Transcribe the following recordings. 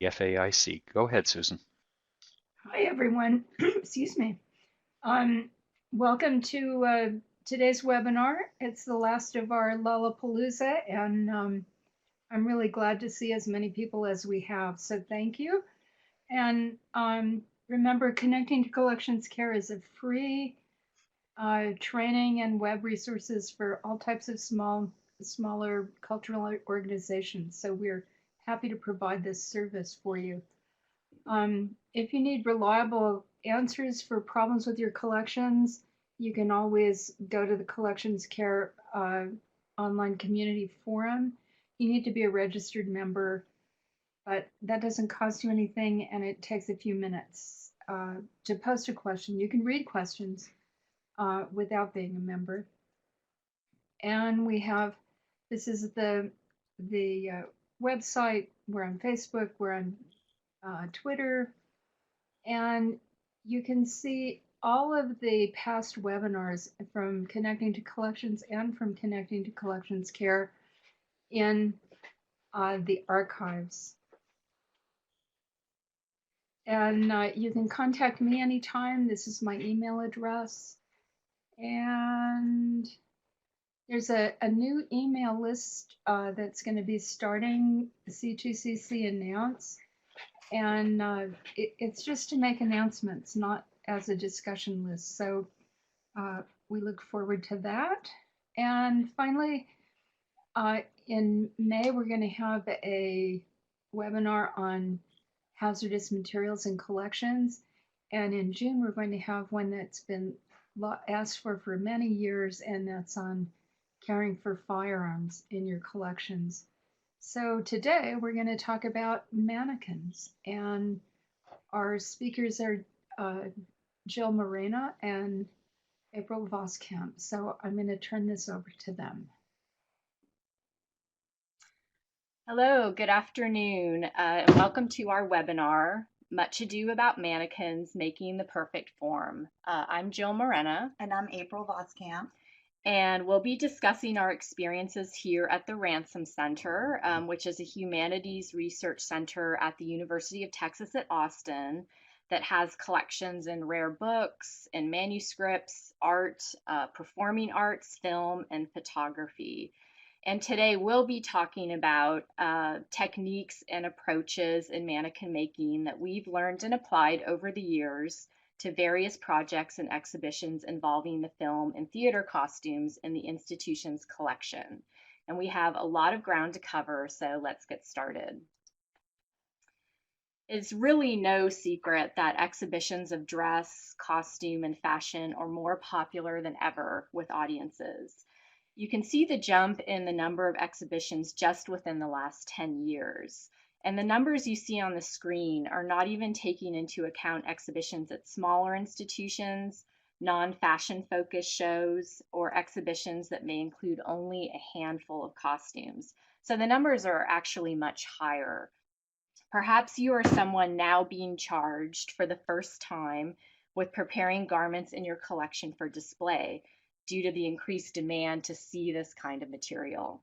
FAIC. Go ahead, Susan. Hi, everyone. Excuse me. Um, Welcome to today's webinar. It's the last of our Lollapalooza, and I'm really glad to see as many people as we have. So thank you. And remember, Connecting to Collections Care is a free training and web resources for all types of smaller cultural organizations. So we're happy to provide this service for you. If you need reliable answers for problems with your collections, you can always go to the Collections Care online community forum. You need to be a registered member, but that doesn't cost you anything and it takes a few minutes to post a question. You can read questions without being a member. And we have, this is the website. We're on Facebook, we're on Twitter, and you can see all of the past webinars from Connecting to Collections and from Connecting to Collections Care in the archives. And you can contact me anytime. This is my email address. And there's a new email list that's going to be starting. C2CC announced. And it's just to make announcements, not as a discussion list. So we look forward to that. And finally, in May, we're going to have a webinar on hazardous materials and collections. And in June, we're going to have one that's been asked for many years, and that's on caring for firearms in your collections. So today we're going to talk about mannequins, and our speakers are Jill Morena and April Voskamp. So I'm going to turn this over to them. Hello, good afternoon, and welcome to our webinar, Much Ado About Mannequins, Making the Perfect Form. I'm Jill Morena. And I'm April Voskamp. And we'll be discussing our experiences here at the Ransom Center, which is a humanities research center at the University of Texas at Austin that has collections in rare books and manuscripts, art, performing arts, film, and photography. And today we'll be talking about techniques and approaches in mannequin making that we've learned and applied over the years to various projects and exhibitions involving the film and theater costumes in the institution's collection. And we have a lot of ground to cover, so let's get started. It's really no secret that exhibitions of dress, costume, and fashion are more popular than ever with audiences. You can see the jump in the number of exhibitions just within the last 10 years. And the numbers you see on the screen are not even taking into account exhibitions at smaller institutions, non-fashion focused shows, or exhibitions that may include only a handful of costumes. So the numbers are actually much higher. Perhaps you are someone now being charged for the first time with preparing garments in your collection for display due to the increased demand to see this kind of material.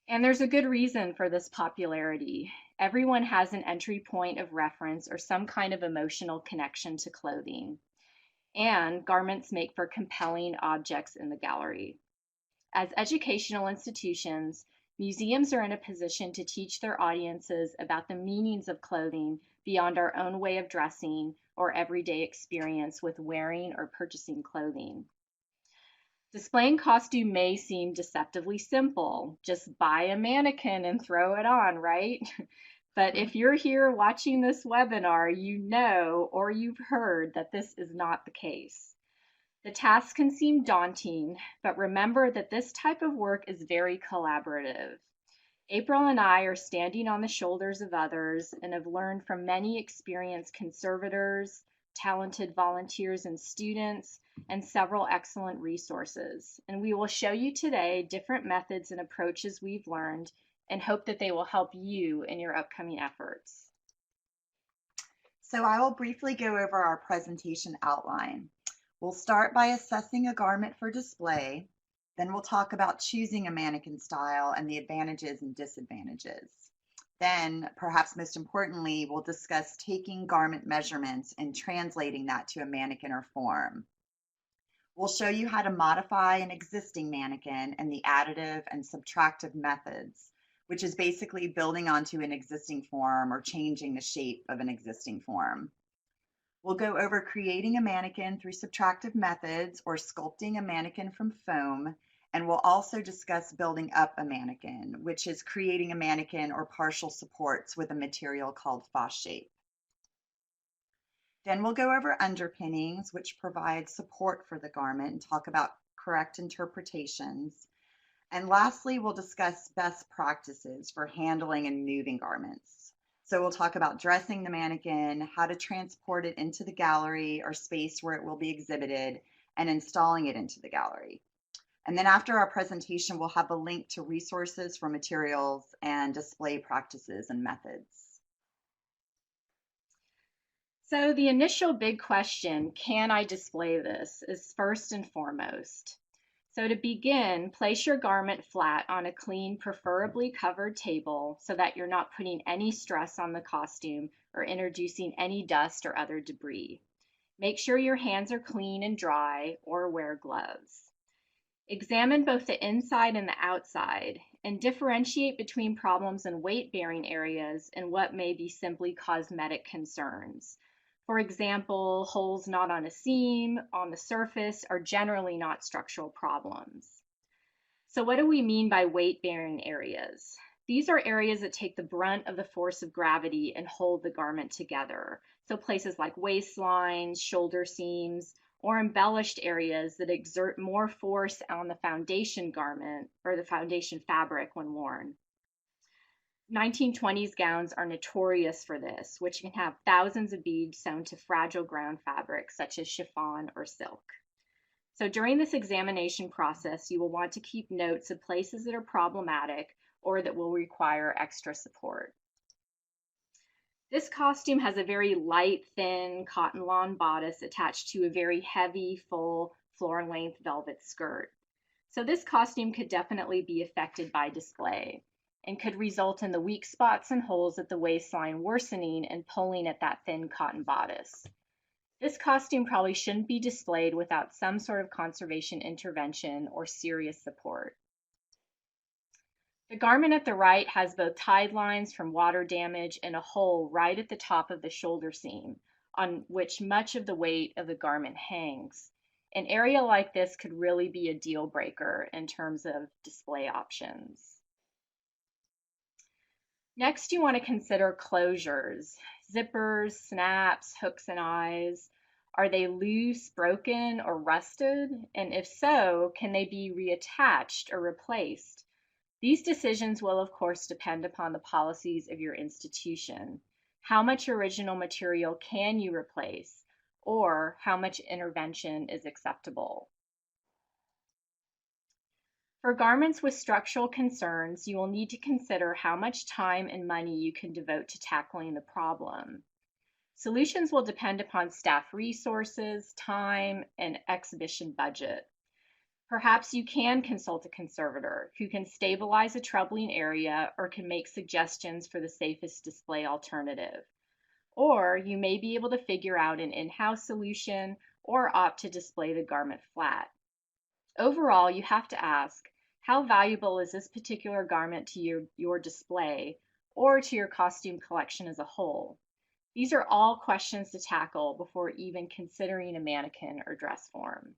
And there's a good reason for this popularity. Everyone has an entry point of reference or some kind of emotional connection to clothing. And garments make for compelling objects in the gallery. As educational institutions, museums are in a position to teach their audiences about the meanings of clothing beyond our own way of dressing or everyday experience with wearing or purchasing clothing. Displaying costume may seem deceptively simple. Just buy a mannequin and throw it on, right? But if you're here watching this webinar, you know or you've heard that this is not the case. The task can seem daunting, but remember that this type of work is very collaborative. April and I are standing on the shoulders of others and have learned from many experienced conservators, talented volunteers and students, and several excellent resources. And we will show you today different methods and approaches we've learned and hope that they will help you in your upcoming efforts. So I will briefly go over our presentation outline. We'll start by assessing a garment for display. Then we'll talk about choosing a mannequin style and the advantages and disadvantages. Then, perhaps most importantly, we'll discuss taking garment measurements and translating that to a mannequin or form. We'll show you how to modify an existing mannequin and the additive and subtractive methods, which is basically building onto an existing form or changing the shape of an existing form. We'll go over creating a mannequin through subtractive methods or sculpting a mannequin from foam, and we'll also discuss building up a mannequin, which is creating a mannequin or partial supports with a material called fasce shape. Then we'll go over underpinnings, which provide support for the garment, and talk about correct interpretations. And lastly, we'll discuss best practices for handling and moving garments. So we'll talk about dressing the mannequin, how to transport it into the gallery or space where it will be exhibited, and installing it into the gallery. And then after our presentation, we'll have a link to resources for materials and display practices and methods. So the initial big question, can I display this, is first and foremost. So to begin, place your garment flat on a clean, preferably covered table so that you're not putting any stress on the costume or introducing any dust or other debris. Make sure your hands are clean and dry, or wear gloves. Examine both the inside and the outside and differentiate between problems in weight-bearing areas and what may be simply cosmetic concerns. For example, holes not on a seam, on the surface, are generally not structural problems. So what do we mean by weight-bearing areas? These are areas that take the brunt of the force of gravity and hold the garment together. So places like waistlines, shoulder seams, or embellished areas that exert more force on the foundation garment or the foundation fabric when worn. 1920s gowns are notorious for this, which can have thousands of beads sewn to fragile ground fabrics such as chiffon or silk. So during this examination process, you will want to keep notes of places that are problematic or that will require extra support. This costume has a very light, thin cotton lawn bodice attached to a very heavy, full, floor-length velvet skirt. So this costume could definitely be affected by display and could result in the weak spots and holes at the waistline worsening and pulling at that thin cotton bodice. This costume probably shouldn't be displayed without some sort of conservation intervention or serious support. The garment at the right has both tide lines from water damage and a hole right at the top of the shoulder seam, on which much of the weight of the garment hangs. An area like this could really be a deal breaker in terms of display options. Next, you want to consider closures, zippers, snaps, hooks and eyes. Are they loose, broken, or rusted? And if so, can they be reattached or replaced? These decisions will, of course, depend upon the policies of your institution. How much original material can you replace, or how much intervention is acceptable? For garments with structural concerns, you will need to consider how much time and money you can devote to tackling the problem. Solutions will depend upon staff resources, time, and exhibition budget. Perhaps you can consult a conservator who can stabilize a troubling area or can make suggestions for the safest display alternative. Or you may be able to figure out an in-house solution or opt to display the garment flat. Overall, you have to ask, how valuable is this particular garment to your display or to your costume collection as a whole? These are all questions to tackle before even considering a mannequin or dress form.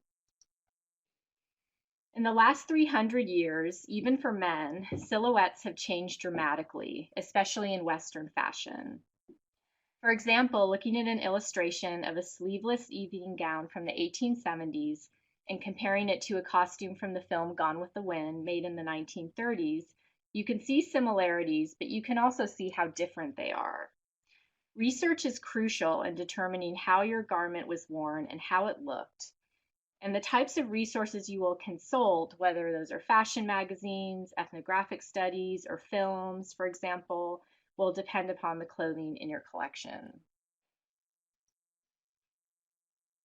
In the last 300 years, even for men, silhouettes have changed dramatically, especially in Western fashion. For example, looking at an illustration of a sleeveless evening gown from the 1870s and comparing it to a costume from the film Gone with the Wind, made in the 1930s, you can see similarities, but you can also see how different they are. Research is crucial in determining how your garment was worn and how it looked. And the types of resources you will consult, whether those are fashion magazines, ethnographic studies, or films, for example, will depend upon the clothing in your collection.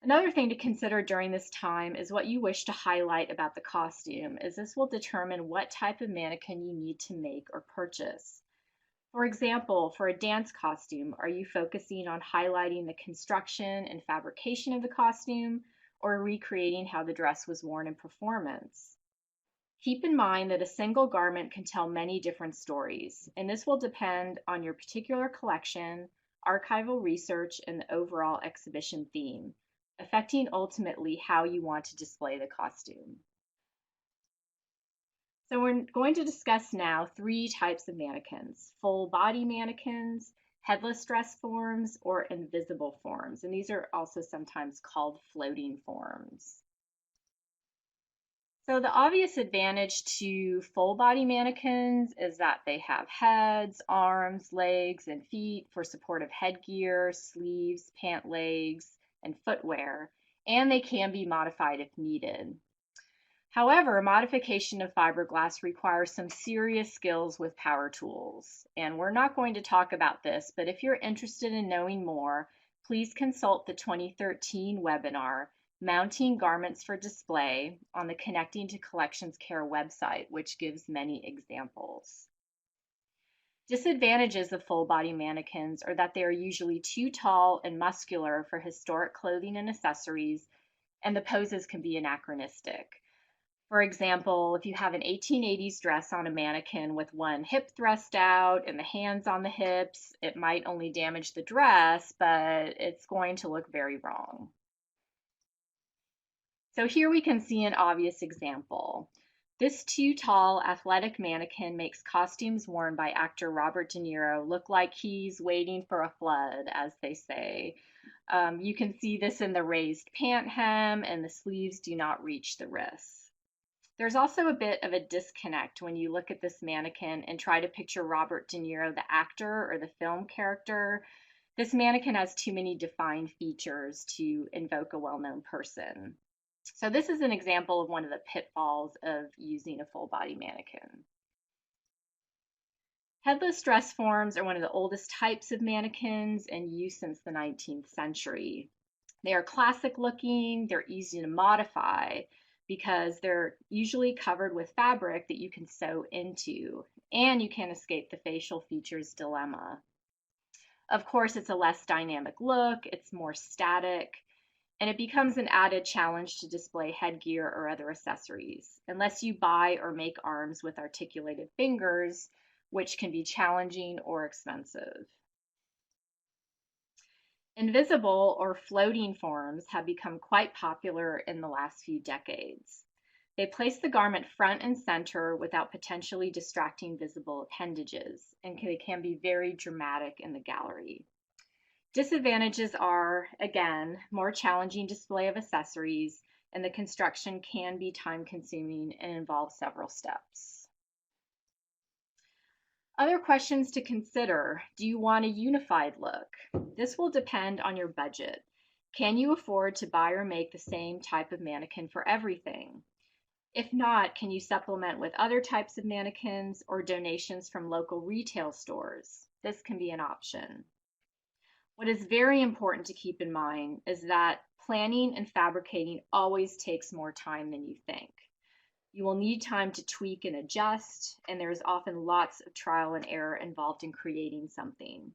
Another thing to consider during this time is what you wish to highlight about the costume, as this will determine what type of mannequin you need to make or purchase. For example, for a dance costume, are you focusing on highlighting the construction and fabrication of the costume or recreating how the dress was worn in performance? Keep in mind that a single garment can tell many different stories, and this will depend on your particular collection, archival research, and the overall exhibition theme, affecting ultimately how you want to display the costume. So we're going to discuss now 3 types of mannequins: full body mannequins, headless dress forms, or invisible forms. And these are also sometimes called floating forms. So the obvious advantage to full body mannequins is that they have heads, arms, legs, and feet for supportive headgear, sleeves, pant legs, and footwear, and they can be modified if needed. However, modification of fiberglass requires some serious skills with power tools. And we're not going to talk about this, but if you're interested in knowing more, please consult the 2013 webinar, Mounting Garments for Display, on the Connecting to Collections Care website, which gives many examples. Disadvantages of full body mannequins are that they are usually too tall and muscular for historic clothing and accessories, and the poses can be anachronistic. For example, if you have an 1880s dress on a mannequin with one hip thrust out and the hands on the hips, it might only damage the dress, but it's going to look very wrong. So here we can see an obvious example. This too tall athletic mannequin makes costumes worn by actor Robert De Niro look like he's waiting for a flood, as they say. You can see this in the raised pant hem, and the sleeves do not reach the wrists. There's also a bit of a disconnect when you look at this mannequin and try to picture Robert De Niro, the actor or the film character. This mannequin has too many defined features to invoke a well-known person. So this is an example of one of the pitfalls of using a full body mannequin. Headless dress forms are one of the oldest types of mannequins in use since the 19th century. They are classic looking, they're easy to modify, because they're usually covered with fabric that you can sew into, and you can't escape the facial features dilemma. Of course, it's a less dynamic look, it's more static, and it becomes an added challenge to display headgear or other accessories, unless you buy or make arms with articulated fingers, which can be challenging or expensive. Invisible or floating forms have become quite popular in the last few decades. They place the garment front and center without potentially distracting visible appendages, and they can be very dramatic in the gallery. Disadvantages are, again, more challenging display of accessories, and the construction can be time-consuming and involve several steps. Other questions to consider: do you want a unified look? This will depend on your budget. Can you afford to buy or make the same type of mannequin for everything? If not, can you supplement with other types of mannequins or donations from local retail stores? This can be an option. What is very important to keep in mind is that planning and fabricating always takes more time than you think. You will need time to tweak and adjust, and there's often lots of trial and error involved in creating something.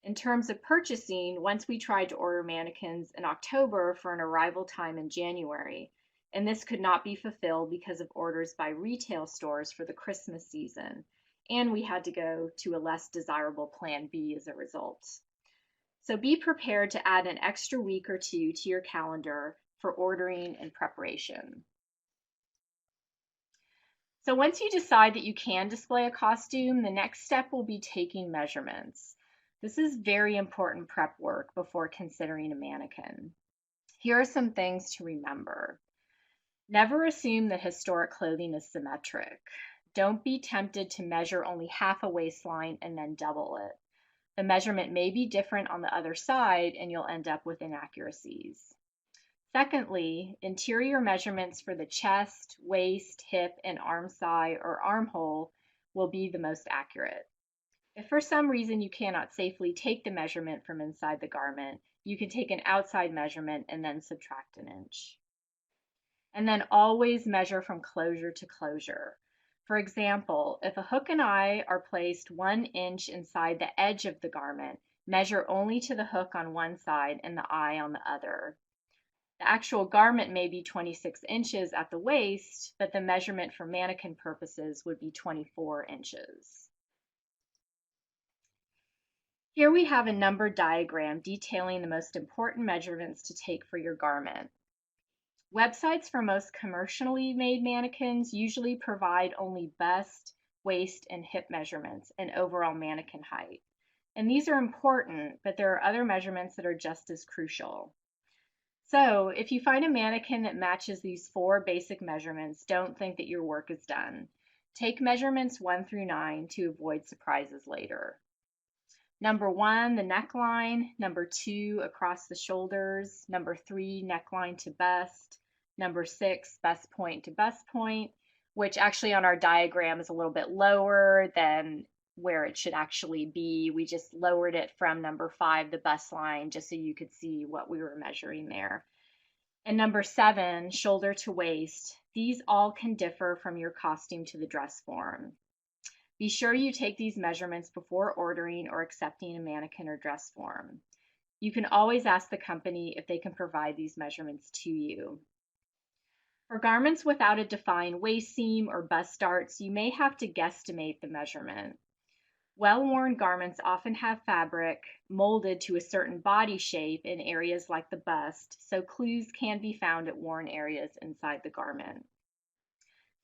In terms of purchasing, once we tried to order mannequins in October for an arrival time in January, and this could not be fulfilled because of orders by retail stores for the Christmas season, and we had to go to a less desirable plan B as a result. So be prepared to add an extra week or two to your calendar for ordering and preparation. So once you decide that you can display a costume, the next step will be taking measurements. This is very important prep work before considering a mannequin. Here are some things to remember. Never assume that historic clothing is symmetric. Don't be tempted to measure only half a waistline and then double it. The measurement may be different on the other side, and you'll end up with inaccuracies. Secondly, interior measurements for the chest, waist, hip, and arm side or armhole will be the most accurate. If for some reason you cannot safely take the measurement from inside the garment, you can take an outside measurement and then subtract an inch. And then always measure from closure to closure. For example, if a hook and eye are placed 1 inch inside the edge of the garment, measure only to the hook on one side and the eye on the other. The actual garment may be 26 inches at the waist, but the measurement for mannequin purposes would be 24 inches. Here we have a numbered diagram detailing the most important measurements to take for your garment. Websites for most commercially made mannequins usually provide only bust, waist, and hip measurements and overall mannequin height. And these are important, but there are other measurements that are just as crucial. So if you find a mannequin that matches these 4 basic measurements, don't think that your work is done. Take measurements 1 through 9 to avoid surprises later. Number 1, the neckline. Number 2, across the shoulders. Number 3, neckline to bust. Number 6, bust point to bust point, which actually on our diagram is a little bit lower than where it should actually be. We just lowered it from number 5, the bust line, just so you could see what we were measuring there. And number 7, shoulder to waist. These all can differ from your costume to the dress form. Be sure you take these measurements before ordering or accepting a mannequin or dress form. You can always ask the company if they can provide these measurements to you. For garments without a defined waist seam or bust darts, you may have to guesstimate the measurement. Well-worn garments often have fabric molded to a certain body shape in areas like the bust, so clues can be found at worn areas inside the garment.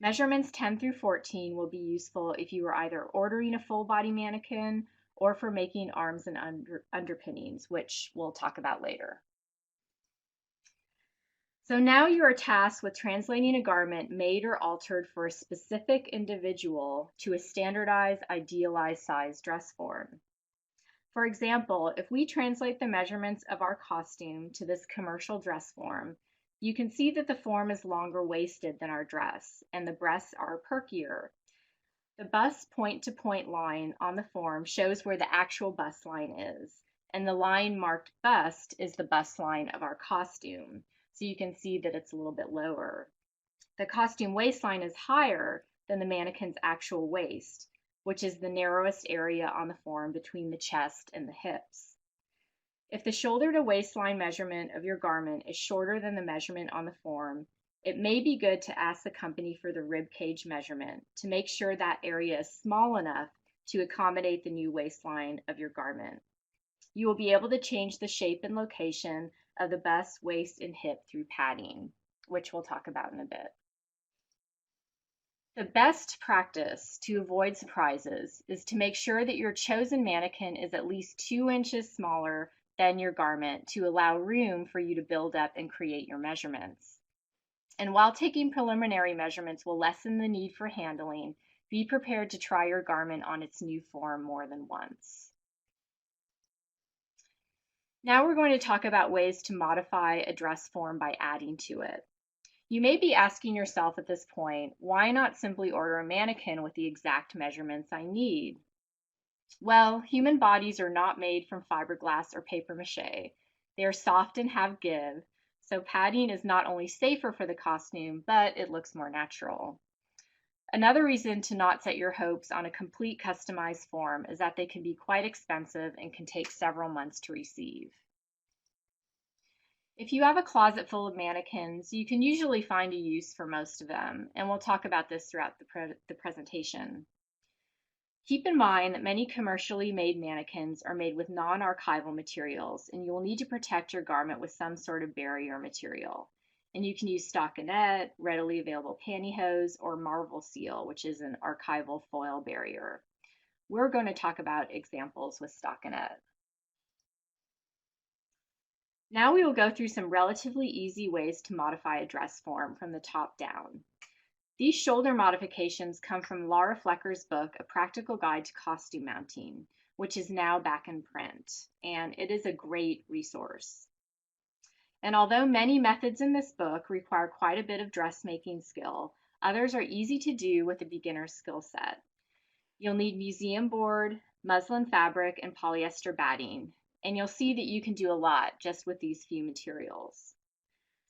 Measurements 10 through 14 will be useful if you are either ordering a full body mannequin or for making arms and underpinnings, which we'll talk about later. So now you are tasked with translating a garment made or altered for a specific individual to a standardized, idealized size dress form. For example, if we translate the measurements of our costume to this commercial dress form, you can see that the form is longer waisted than our dress, and the breasts are perkier. The bust point-to-point line on the form shows where the actual bust line is, and the line marked bust is the bust line of our costume, so you can see that it's a little bit lower. The costume waistline is higher than the mannequin's actual waist, which is the narrowest area on the form between the chest and the hips. If the shoulder to waistline measurement of your garment is shorter than the measurement on the form, it may be good to ask the company for the rib cage measurement to make sure that area is small enough to accommodate the new waistline of your garment. You will be able to change the shape and location of the bust, waist, and hip through padding, which we'll talk about in a bit. The best practice to avoid surprises is to make sure that your chosen mannequin is at least 2 inches smaller than your garment to allow room for you to build up and create your measurements. And while taking preliminary measurements will lessen the need for handling, be prepared to try your garment on its new form more than once. Now we're going to talk about ways to modify a dress form by adding to it. You may be asking yourself at this point, why not simply order a mannequin with the exact measurements I need? Well, human bodies are not made from fiberglass or paper mache. They are soft and have give, so padding is not only safer for the costume, but it looks more natural. Another reason to not set your hopes on a complete customized form is that they can be quite expensive and can take several months to receive. If you have a closet full of mannequins, you can usually find a use for most of them, and we'll talk about this throughout the presentation. Keep in mind that many commercially made mannequins are made with non-archival materials, and you will need to protect your garment with some sort of barrier material. And you can use Stockinette, readily available pantyhose, or Marvel Seal, which is an archival foil barrier. We're going to talk about examples with Stockinette. Now we will go through some relatively easy ways to modify a dress form from the top down. These shoulder modifications come from Laura Flecker's book, A Practical Guide to Costume Mounting, which is now back in print, and it is a great resource. And although many methods in this book require quite a bit of dressmaking skill, others are easy to do with a beginner's skill set. You'll need museum board, muslin fabric, and polyester batting, and you'll see that you can do a lot just with these few materials.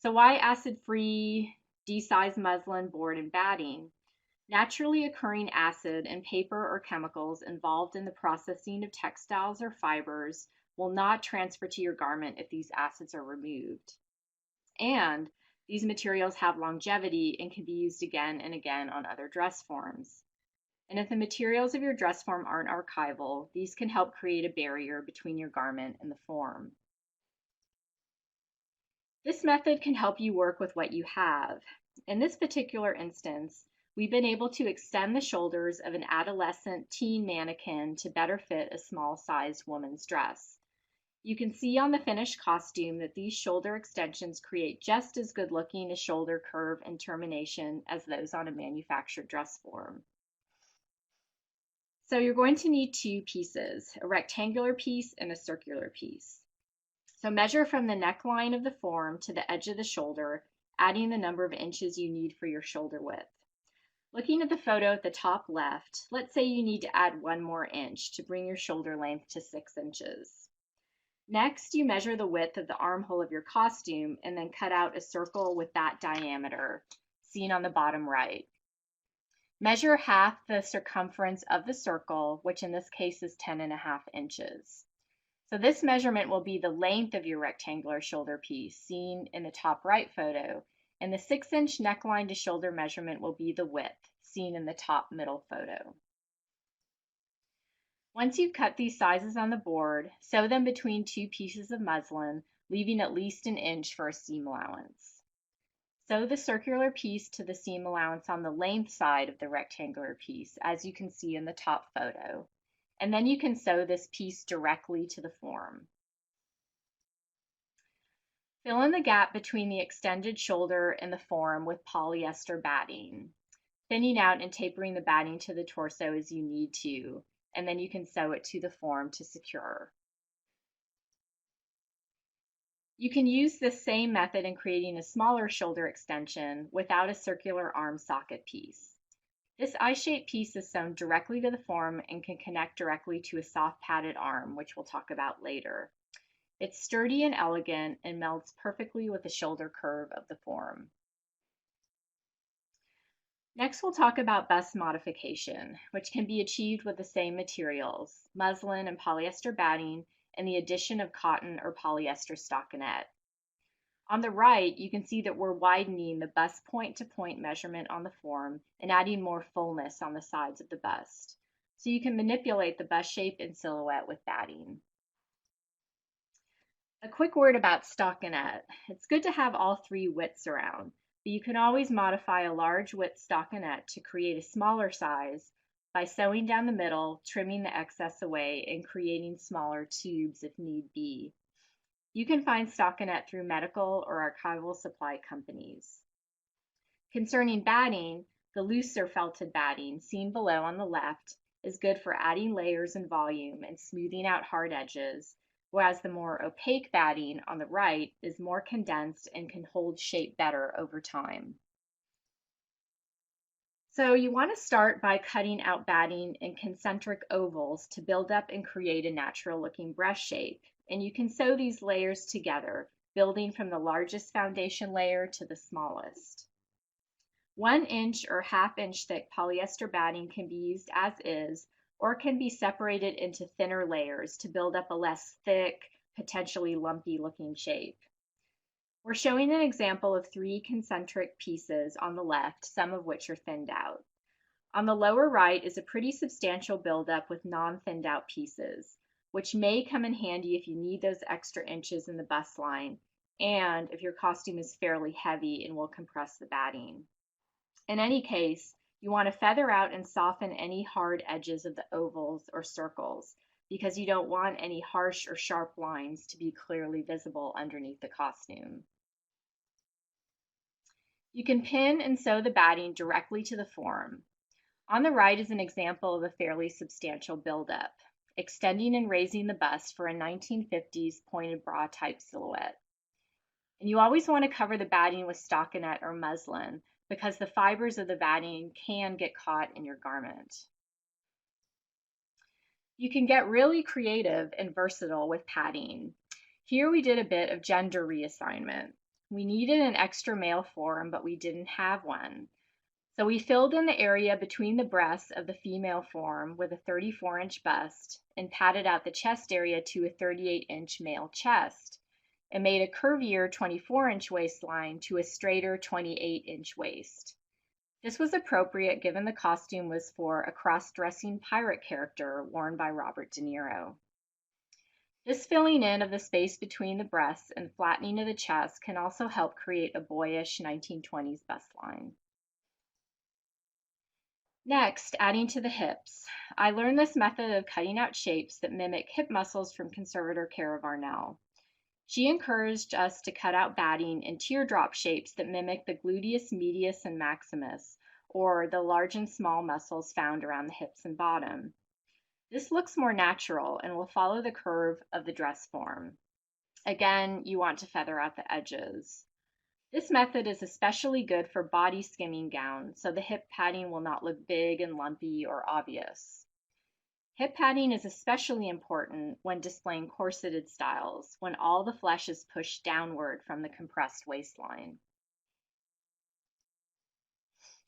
So why acid-free, D-size muslin, board, and batting? Naturally occurring acid and paper or chemicals involved in the processing of textiles or fibers will not transfer to your garment if these acids are removed. And these materials have longevity and can be used again and again on other dress forms. And if the materials of your dress form aren't archival, these can help create a barrier between your garment and the form. This method can help you work with what you have. In this particular instance, we've been able to extend the shoulders of an adolescent teen mannequin to better fit a small-sized woman's dress. You can see on the finished costume that these shoulder extensions create just as good looking a shoulder curve and termination as those on a manufactured dress form. So you're going to need two pieces, a rectangular piece and a circular piece. So measure from the neckline of the form to the edge of the shoulder, adding the number of inches you need for your shoulder width. Looking at the photo at the top left, let's say you need to add 1 more inch to bring your shoulder length to 6 inches. Next, you measure the width of the armhole of your costume and then cut out a circle with that diameter, seen on the bottom right. Measure half the circumference of the circle, which in this case is 10.5 inches. So this measurement will be the length of your rectangular shoulder piece, seen in the top right photo, and the 6-inch neckline to shoulder measurement will be the width, seen in the top middle photo. Once you've cut these sizes on the board, sew them between two pieces of muslin, leaving at least 1 inch for a seam allowance. Sew the circular piece to the seam allowance on the length side of the rectangular piece, as you can see in the top photo, and then you can sew this piece directly to the form. Fill in the gap between the extended shoulder and the form with polyester batting, thinning out and tapering the batting to the torso as you need to, and then you can sew it to the form to secure. You can use this same method in creating a smaller shoulder extension without a circular arm socket piece. This eye-shaped piece is sewn directly to the form and can connect directly to a soft padded arm, which we'll talk about later. It's sturdy and elegant and melds perfectly with the shoulder curve of the form. Next, we'll talk about bust modification, which can be achieved with the same materials, muslin and polyester batting, and the addition of cotton or polyester stockinette. On the right, you can see that we're widening the bust point-to-point measurement on the form and adding more fullness on the sides of the bust. So you can manipulate the bust shape and silhouette with batting. A quick word about stockinette. It's good to have all 3 widths around, but you can always modify a large width stockinette to create a smaller size by sewing down the middle, trimming the excess away, and creating smaller tubes if need be. You can find stockinette through medical or archival supply companies. Concerning batting, the looser felted batting, seen below on the left, is good for adding layers and volume and smoothing out hard edges, whereas the more opaque batting on the right is more condensed and can hold shape better over time. So you want to start by cutting out batting in concentric ovals to build up and create a natural looking breast shape. And you can sew these layers together, building from the largest foundation layer to the smallest. 1 inch or ½ inch thick polyester batting can be used as is, or can be separated into thinner layers to build up a less thick, potentially lumpy looking shape. We're showing an example of 3 concentric pieces on the left, some of which are thinned out. On the lower right is a pretty substantial buildup with non-thinned out pieces, which may come in handy if you need those extra inches in the bust line, and if your costume is fairly heavy and will compress the batting. In any case, you want to feather out and soften any hard edges of the ovals or circles, because you don't want any harsh or sharp lines to be clearly visible underneath the costume. You can pin and sew the batting directly to the form. On the right is an example of a fairly substantial buildup, extending and raising the bust for a 1950s pointed bra type silhouette. And you always want to cover the batting with stockinette or muslin, because the fibers of the batting can get caught in your garment. You can get really creative and versatile with padding. Here we did a bit of gender reassignment. We needed an extra male form, but we didn't have one. So we filled in the area between the breasts of the female form with a 34-inch bust and padded out the chest area to a 38-inch male chest and made a curvier 24-inch waistline to a straighter 28-inch waist. This was appropriate given the costume was for a cross-dressing pirate character worn by Robert De Niro. This filling in of the space between the breasts and flattening of the chest can also help create a boyish 1920s bust line. Next, adding to the hips. I learned this method of cutting out shapes that mimic hip muscles from conservator Cara Varnell. She encouraged us to cut out batting in teardrop shapes that mimic the gluteus medius and maximus, or the large and small muscles found around the hips and bottom. This looks more natural and will follow the curve of the dress form. Again, you want to feather out the edges. This method is especially good for body skimming gowns, so the hip padding will not look big and lumpy or obvious. Hip padding is especially important when displaying corseted styles, when all the flesh is pushed downward from the compressed waistline.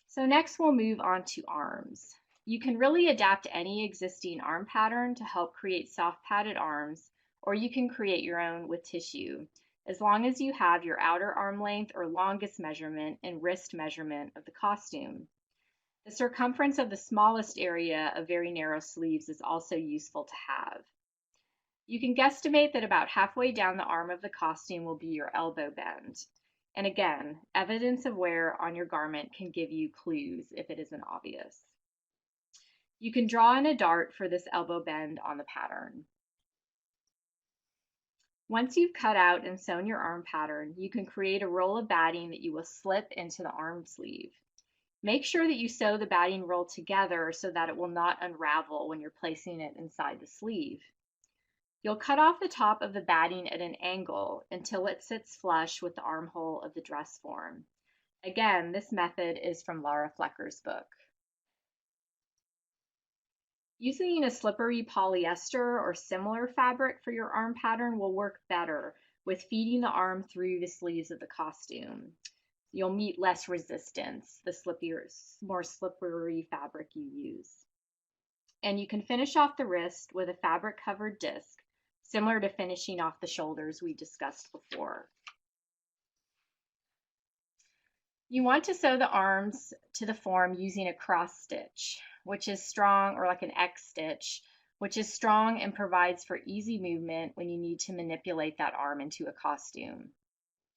So next we'll move on to arms. You can really adapt any existing arm pattern to help create soft padded arms, or you can create your own with tissue, as long as you have your outer arm length or longest measurement and wrist measurement of the costume. The circumference of the smallest area of very narrow sleeves is also useful to have. You can guesstimate that about halfway down the arm of the costume will be your elbow bend. And again, evidence of wear on your garment can give you clues if it isn't obvious. You can draw in a dart for this elbow bend on the pattern. Once you've cut out and sewn your arm pattern, you can create a roll of batting that you will slip into the arm sleeve. Make sure that you sew the batting roll together so that it will not unravel when you're placing it inside the sleeve. You'll cut off the top of the batting at an angle until it sits flush with the armhole of the dress form. Again, this method is from Laura Flecker's book. Using a slippery polyester or similar fabric for your arm pattern will work better with feeding the arm through the sleeves of the costume. You'll meet less resistance the more slippery fabric you use. And you can finish off the wrist with a fabric covered disc, similar to finishing off the shoulders we discussed before. You want to sew the arms to the form using a cross stitch, which is strong, or like an X stitch, which is strong and provides for easy movement when you need to manipulate that arm into a costume.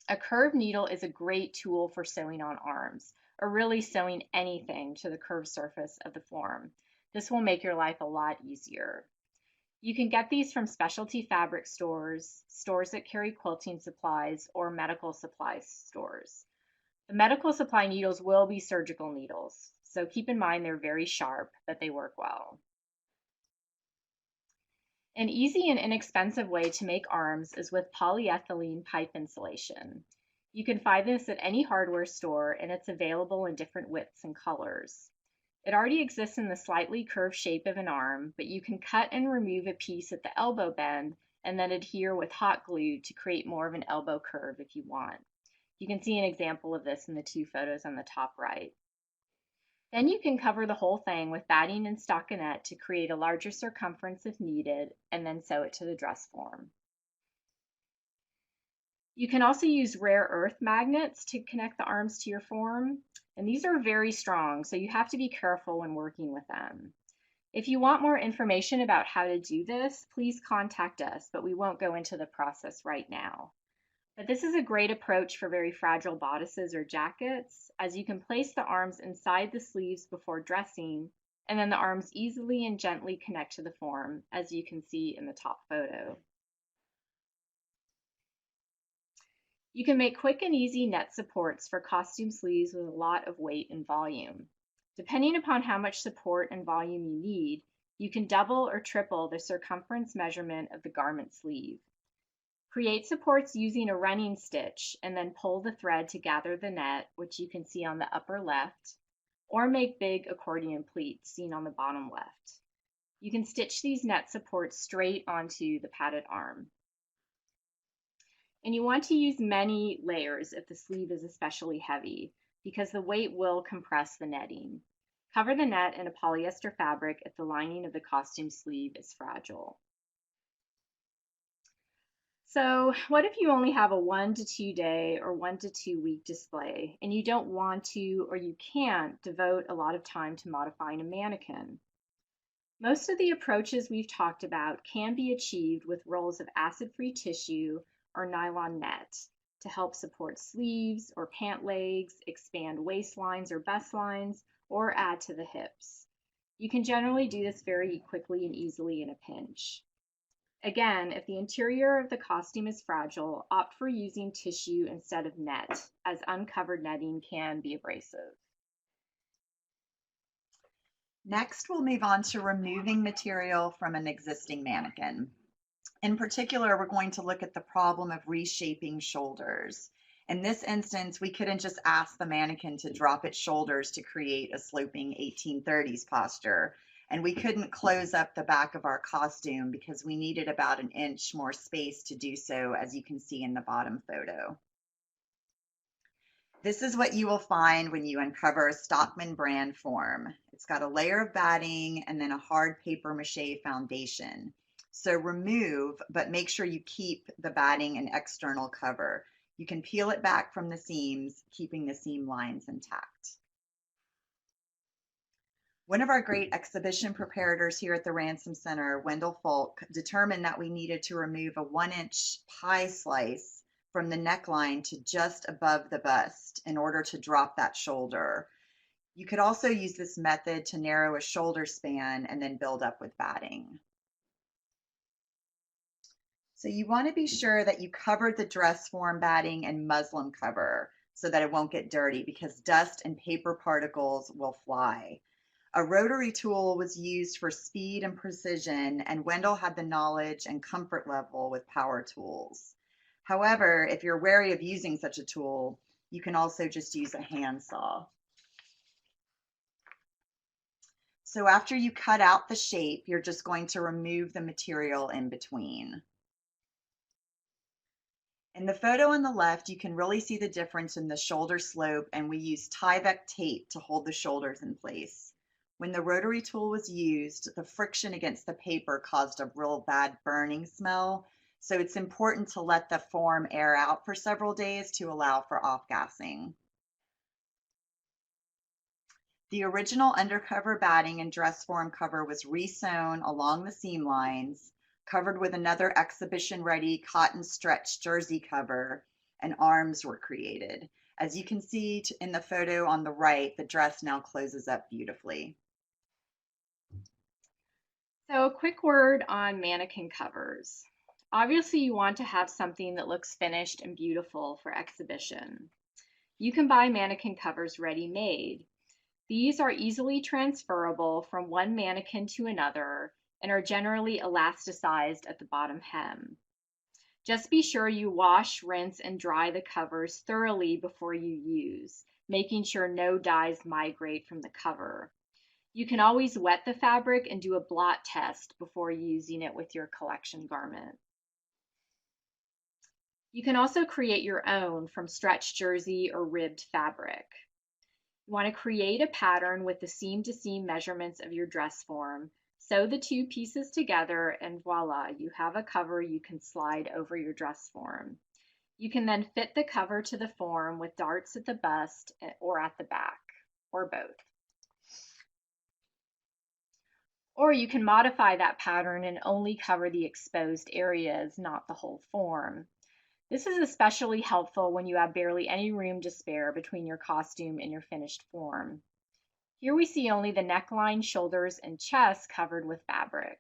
A curved needle is a great tool for sewing on arms, or really sewing anything to the curved surface of the form. This will make your life a lot easier. You can get these from specialty fabric stores, stores that carry quilting supplies, or medical supply stores. The medical supply needles will be surgical needles, so keep in mind they're very sharp, but they work well. An easy and inexpensive way to make arms is with polyethylene pipe insulation. You can find this at any hardware store, and it's available in different widths and colors. It already exists in the slightly curved shape of an arm, but you can cut and remove a piece at the elbow bend and then adhere with hot glue to create more of an elbow curve if you want. You can see an example of this in the two photos on the top right. Then you can cover the whole thing with batting and stockinette to create a larger circumference if needed, and then sew it to the dress form. You can also use rare earth magnets to connect the arms to your form, and these are very strong, so you have to be careful when working with them. If you want more information about how to do this, please contact us, but we won't go into the process right now. But this is a great approach for very fragile bodices or jackets, as you can place the arms inside the sleeves before dressing, and then the arms easily and gently connect to the form, as you can see in the top photo. You can make quick and easy net supports for costume sleeves with a lot of weight and volume. Depending upon how much support and volume you need, you can double or triple the circumference measurement of the garment sleeve. Create supports using a running stitch and then pull the thread to gather the net, which you can see on the upper left, or make big accordion pleats seen on the bottom left. You can stitch these net supports straight onto the padded arm. And you want to use many layers if the sleeve is especially heavy. because the weight will compress the netting. Cover the net in a polyester fabric if the lining of the costume sleeve is fragile. So what if you only have a 1 to 2 day or 1 to 2 week display and you don't want to or you can't devote a lot of time to modifying a mannequin? Most of the approaches we've talked about can be achieved with rolls of acid-free tissue or nylon net to help support sleeves or pant legs, expand waistlines or bust lines, or add to the hips. You can generally do this very quickly and easily in a pinch. Again, if the interior of the costume is fragile, opt for using tissue instead of net, as uncovered netting can be abrasive. Next, we'll move on to removing material from an existing mannequin. In particular, we're going to look at the problem of reshaping shoulders. In this instance, we couldn't just ask the mannequin to drop its shoulders to create a sloping 1830s posture. And we couldn't close up the back of our costume because we needed about an inch more space to do so, as you can see in the bottom photo. This is what you will find when you uncover a Stockman brand form. It's got a layer of batting and then a hard paper mache foundation. So remove, but make sure you keep the batting and external cover. You can peel it back from the seams, keeping the seam lines intact. One of our great exhibition preparators here at the Ransom Center, Wendell Folk, determined that we needed to remove a 1-inch pie slice from the neckline to just above the bust in order to drop that shoulder. You could also use this method to narrow a shoulder span and then build up with batting. So you want to be sure that you covered the dress form batting and muslin cover so that it won't get dirty, because dust and paper particles will fly. A rotary tool was used for speed and precision, and Wendell had the knowledge and comfort level with power tools. However, if you're wary of using such a tool, you can also just use a handsaw. So after you cut out the shape, you're just going to remove the material in between. In the photo on the left, you can really see the difference in the shoulder slope, and we used Tyvek tape to hold the shoulders in place. When the rotary tool was used, the friction against the paper caused a real bad burning smell, so it's important to let the form air out for several days to allow for off-gassing. The original undercover batting and dress form cover was resewn along the seam lines, covered with another exhibition-ready cotton stretch jersey cover, and arms were created. As you can see in the photo on the right, the dress now closes up beautifully. So a quick word on mannequin covers. Obviously, you want to have something that looks finished and beautiful for exhibition. You can buy mannequin covers ready-made. These are easily transferable from one mannequin to another and are generally elasticized at the bottom hem. Just be sure you wash, rinse, and dry the covers thoroughly before you use, making sure no dyes migrate from the cover. You can always wet the fabric and do a blot test before using it with your collection garment. You can also create your own from stretch jersey or ribbed fabric. You want to create a pattern with the seam-to-seam measurements of your dress form. Sew the two pieces together and voila, you have a cover you can slide over your dress form. You can then fit the cover to the form with darts at the bust or at the back, or both. Or you can modify that pattern and only cover the exposed areas, not the whole form. This is especially helpful when you have barely any room to spare between your costume and your finished form. Here we see only the neckline, shoulders, and chest covered with fabric.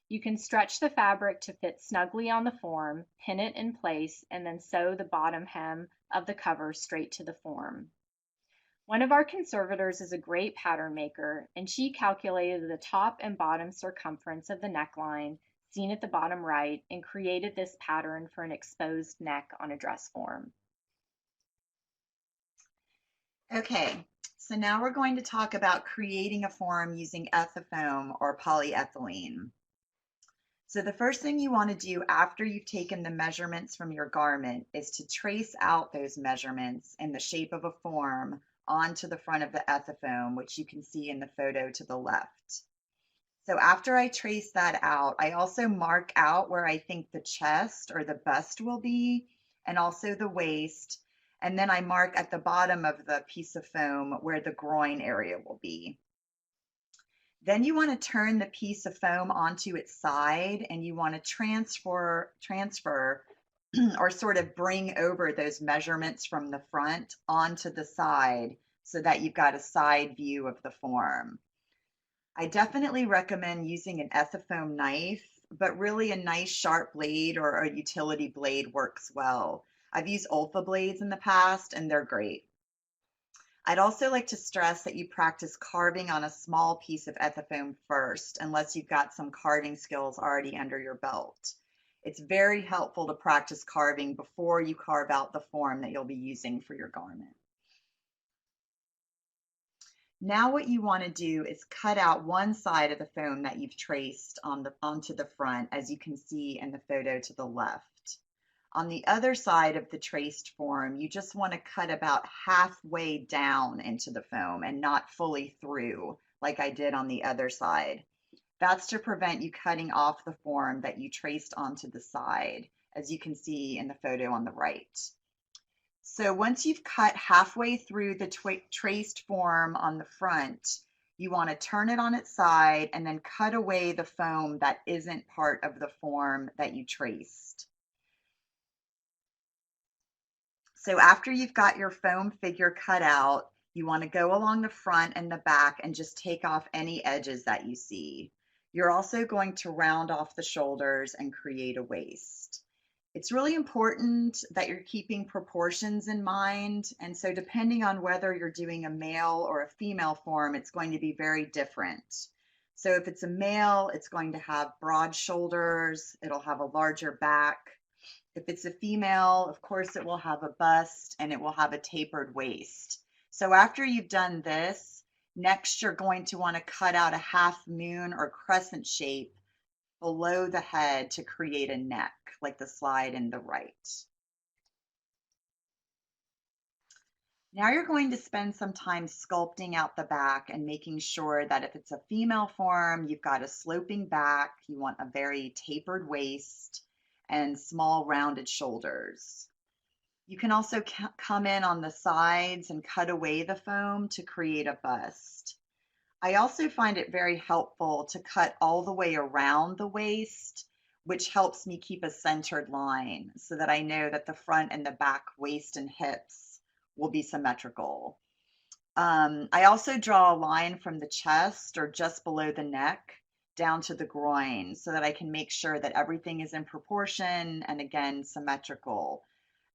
You can stretch the fabric to fit snugly on the form, pin it in place, and then sew the bottom hem of the cover straight to the form. One of our conservators is a great pattern maker, and she calculated the top and bottom circumference of the neckline, seen at the bottom right, and created this pattern for an exposed neck on a dress form. Okay, so now we're going to talk about creating a form using ethafoam or polyethylene. So the first thing you want to do after you've taken the measurements from your garment is to trace out those measurements in the shape of a form onto the front of the ethafoam, which you can see in the photo to the left. So after I trace that out, I also mark out where I think the chest or the bust will be, and also the waist. And then I mark at the bottom of the piece of foam where the groin area will be. Then you want to turn the piece of foam onto its side, and you want to transfer or sort of bring over those measurements from the front onto the side so that you've got a side view of the form. I definitely recommend using an ethafoam knife, but really a nice sharp blade or a utility blade works well. I've used Olfa blades in the past and they're great. I'd also like to stress that you practice carving on a small piece of ethafoam first, unless you've got some carving skills already under your belt. It's very helpful to practice carving before you carve out the form that you'll be using for your garment. Now what you want to do is cut out one side of the foam that you've traced onto the front, as you can see in the photo to the left. On the other side of the traced form, you just want to cut about halfway down into the foam and not fully through like I did on the other side. That's to prevent you cutting off the form that you traced onto the side, as you can see in the photo on the right. So once you've cut halfway through the traced form on the front, you want to turn it on its side and then cut away the foam that isn't part of the form that you traced. So after you've got your foam figure cut out, you want to go along the front and the back and just take off any edges that you see. You're also going to round off the shoulders and create a waist. It's really important that you're keeping proportions in mind. And so depending on whether you're doing a male or a female form, it's going to be very different. So if it's a male, it's going to have broad shoulders, it'll have a larger back. If it's a female, of course, it will have a bust and it will have a tapered waist. So after you've done this, next you're going to want to cut out a half moon or crescent shape below the head to create a neck, like the slide in the right. Now you're going to spend some time sculpting out the back and making sure that if it's a female form, you've got a sloping back, you want a very tapered waist, and small rounded shoulders. You can also come in on the sides and cut away the foam to create a bust. I also find it very helpful to cut all the way around the waist, which helps me keep a centered line so that I know that the front and the back waist and hips will be symmetrical. I also draw a line from the chest or just below the neck down to the groin so that I can make sure that everything is in proportion and again symmetrical.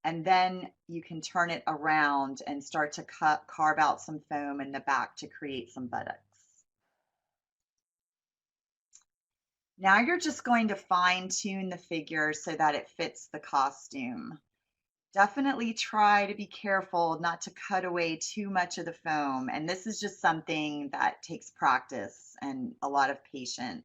And then you can turn it around and start to carve out some foam in the back to create some buttocks. Now you're just going to fine tune the figure so that it fits the costume. Definitely try to be careful not to cut away too much of the foam. And this is just something that takes practice and a lot of patience.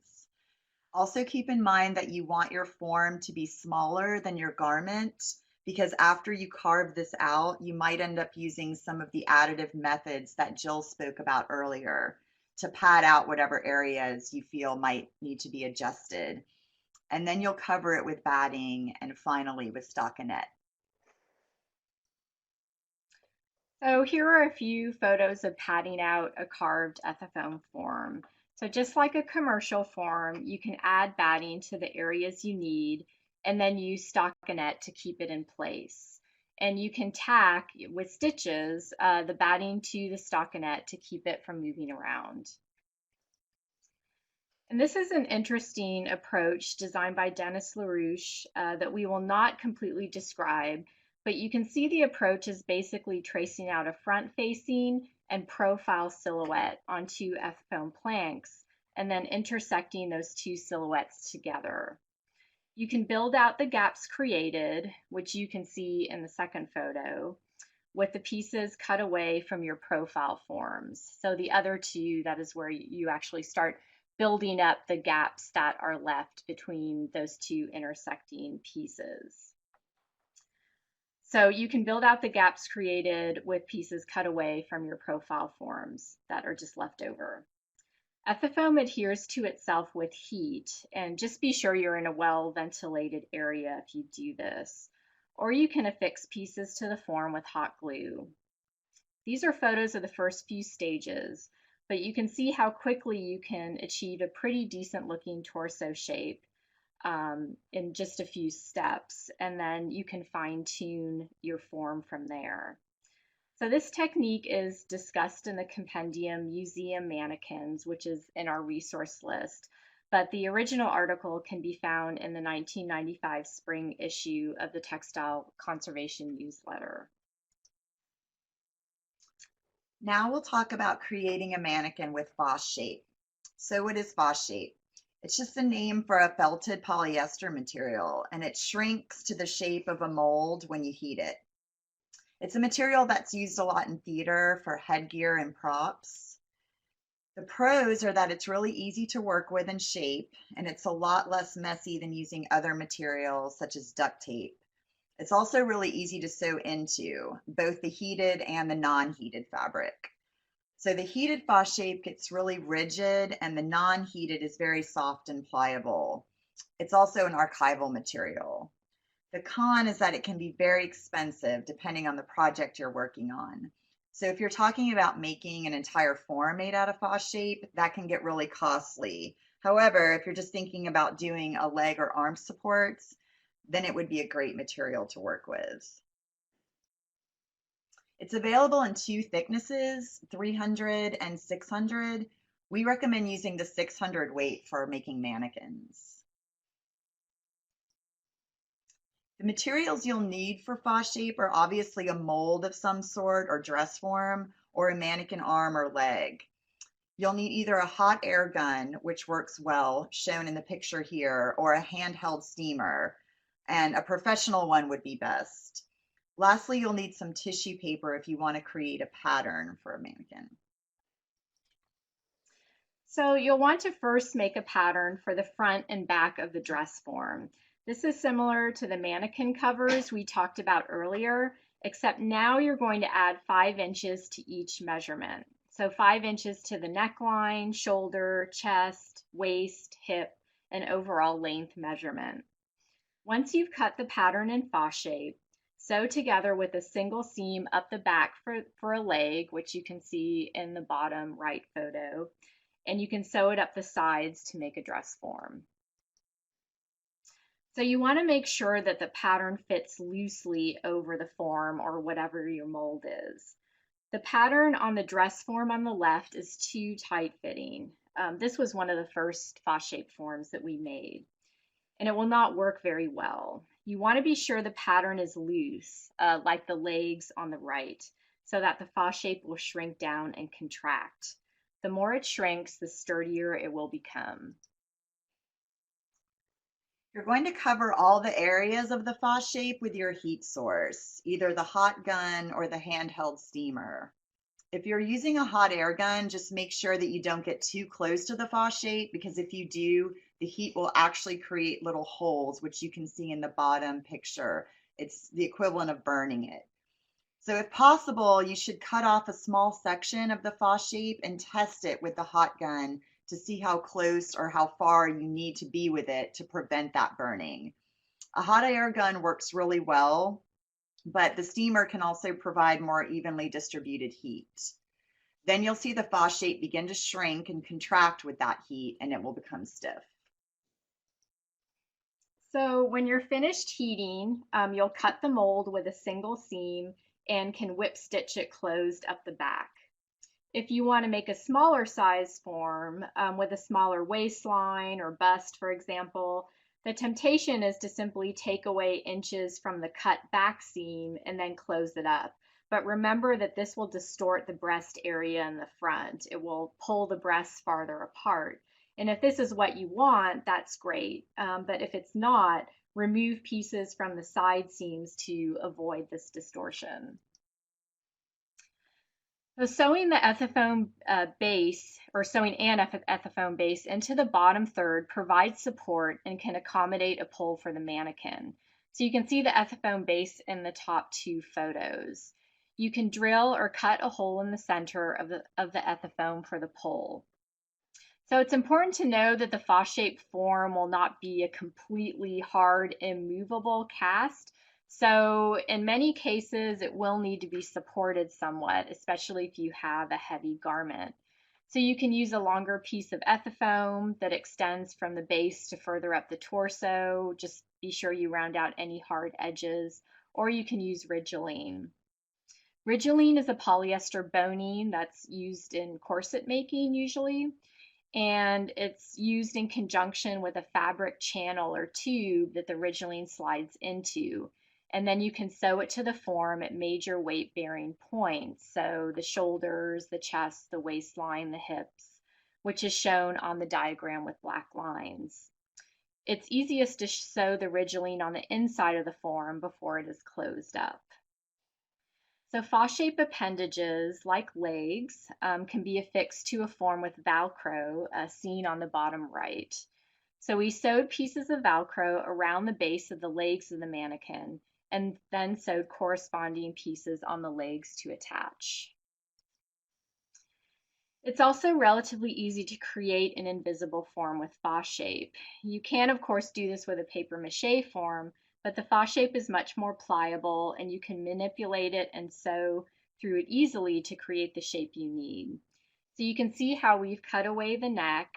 Also keep in mind that you want your form to be smaller than your garment, because after you carve this out, you might end up using some of the additive methods that Jill spoke about earlier to pad out whatever areas you feel might need to be adjusted. And then you'll cover it with batting and finally with stockinette. So here are a few photos of padding out a carved ethafoam form. So just like a commercial form, you can add batting to the areas you need and then use stockinette to keep it in place. And you can tack with stitches the batting to the stockinette to keep it from moving around. And this is an interesting approach designed by Dennis LaRouche that we will not completely describe, but you can see the approach is basically tracing out a front-facing and profile silhouette on two ethafoam planks, and then intersecting those two silhouettes together. You can build out the gaps created, which you can see in the second photo, with the pieces cut away from your profile forms. So the other two, that is where you actually start building up the gaps that are left between those two intersecting pieces. So you can build out the gaps created with pieces cut away from your profile forms that are just left over. Ethafoam adheres to itself with heat, and just be sure you're in a well-ventilated area if you do this. Or you can affix pieces to the form with hot glue. These are photos of the first few stages, but you can see how quickly you can achieve a pretty decent looking torso shape in just a few steps, and then you can fine tune your form from there. So this technique is discussed in the compendium Museum Mannequins, which is in our resource list, but the original article can be found in the 1995 spring issue of the Textile Conservation Newsletter. Now we'll talk about creating a mannequin with Foss shape. So what is Foss shape? It's just a name for a felted polyester material, and it shrinks to the shape of a mold when you heat it. It's a material that's used a lot in theater for headgear and props. The pros are that it's really easy to work with and shape, and it's a lot less messy than using other materials such as duct tape. It's also really easy to sew into, both the heated and the non-heated fabric. So the heated Foss shape gets really rigid, and the non-heated is very soft and pliable. It's also an archival material. The con is that it can be very expensive depending on the project you're working on. So if you're talking about making an entire form made out of Foss shape, that can get really costly. However, if you're just thinking about doing a leg or arm supports, then it would be a great material to work with. It's available in two thicknesses, 300 and 600. We recommend using the 600 weight for making mannequins. The materials you'll need for Foss shape are obviously a mold of some sort or dress form, or a mannequin arm or leg. You'll need either a hot air gun, which works well, shown in the picture here, or a handheld steamer, and a professional one would be best. Lastly, you'll need some tissue paper if you want to create a pattern for a mannequin. So you'll want to first make a pattern for the front and back of the dress form. This is similar to the mannequin covers we talked about earlier, except now you're going to add 5 inches to each measurement. So 5 inches to the neckline, shoulder, chest, waist, hip, and overall length measurement. Once you've cut the pattern in Foss shape, sew together with a single seam up the back for a leg, which you can see in the bottom right photo, and you can sew it up the sides to make a dress form. So you want to make sure that the pattern fits loosely over the form or whatever your mold is. The pattern on the dress form on the left is too tight fitting. This was one of the first Foss shape forms that we made, and it will not work very well. You want to be sure the pattern is loose, like the legs on the right, so that the Foss shape will shrink down and contract. The more it shrinks, the sturdier it will become. You're going to cover all the areas of the Foss shape with your heat source, either the hot gun or the handheld steamer. If you're using a hot air gun, just make sure that you don't get too close to the Foss shape, because if you do, the heat will actually create little holes, which you can see in the bottom picture. It's the equivalent of burning it. So if possible, you should cut off a small section of the Foss shape and test it with the hot gun to see how close or how far you need to be with it to prevent that burning. A hot air gun works really well, but the steamer can also provide more evenly distributed heat. Then you'll see the Foss shape begin to shrink and contract with that heat, and it will become stiff. So when you're finished heating, you'll cut the mold with a single seam and can whip stitch it closed up the back. If you want to make a smaller size form with a smaller waistline or bust, for example, the temptation is to simply take away inches from the cut back seam and then close it up. But remember that this will distort the breast area in the front. It will pull the breasts farther apart. And if this is what you want, that's great. But if it's not, remove pieces from the side seams to avoid this distortion. So sewing the ethafoam base, or sewing an ethafoam base into the bottom third provides support and can accommodate a pull for the mannequin. So you can see the ethafoam base in the top two photos. You can drill or cut a hole in the center of the ethafoam for the pull. So it's important to know that the fa-shaped form will not be a completely hard, immovable cast. So in many cases, it will need to be supported somewhat, especially if you have a heavy garment. So you can use a longer piece of ethafoam that extends from the base to further up the torso. Just be sure you round out any hard edges, or you can use Ridgeline. Ridgeline is a polyester boning that's used in corset making usually, and it's used in conjunction with a fabric channel or tube that the Ridgeline slides into. And then you can sew it to the form at major weight bearing points, so the shoulders, the chest, the waistline, the hips, which is shown on the diagram with black lines. It's easiest to sew the Ridgeline on the inside of the form before it is closed up. So fa-shaped appendages, like legs, can be affixed to a form with Velcro, seen on the bottom right. So we sewed pieces of Velcro around the base of the legs of the mannequin and then sewed corresponding pieces on the legs to attach. It's also relatively easy to create an invisible form with fa-shape. You can, of course, do this with a paper mache form, but the fa-shape is much more pliable and you can manipulate it and sew through it easily to create the shape you need. So you can see how we've cut away the neck.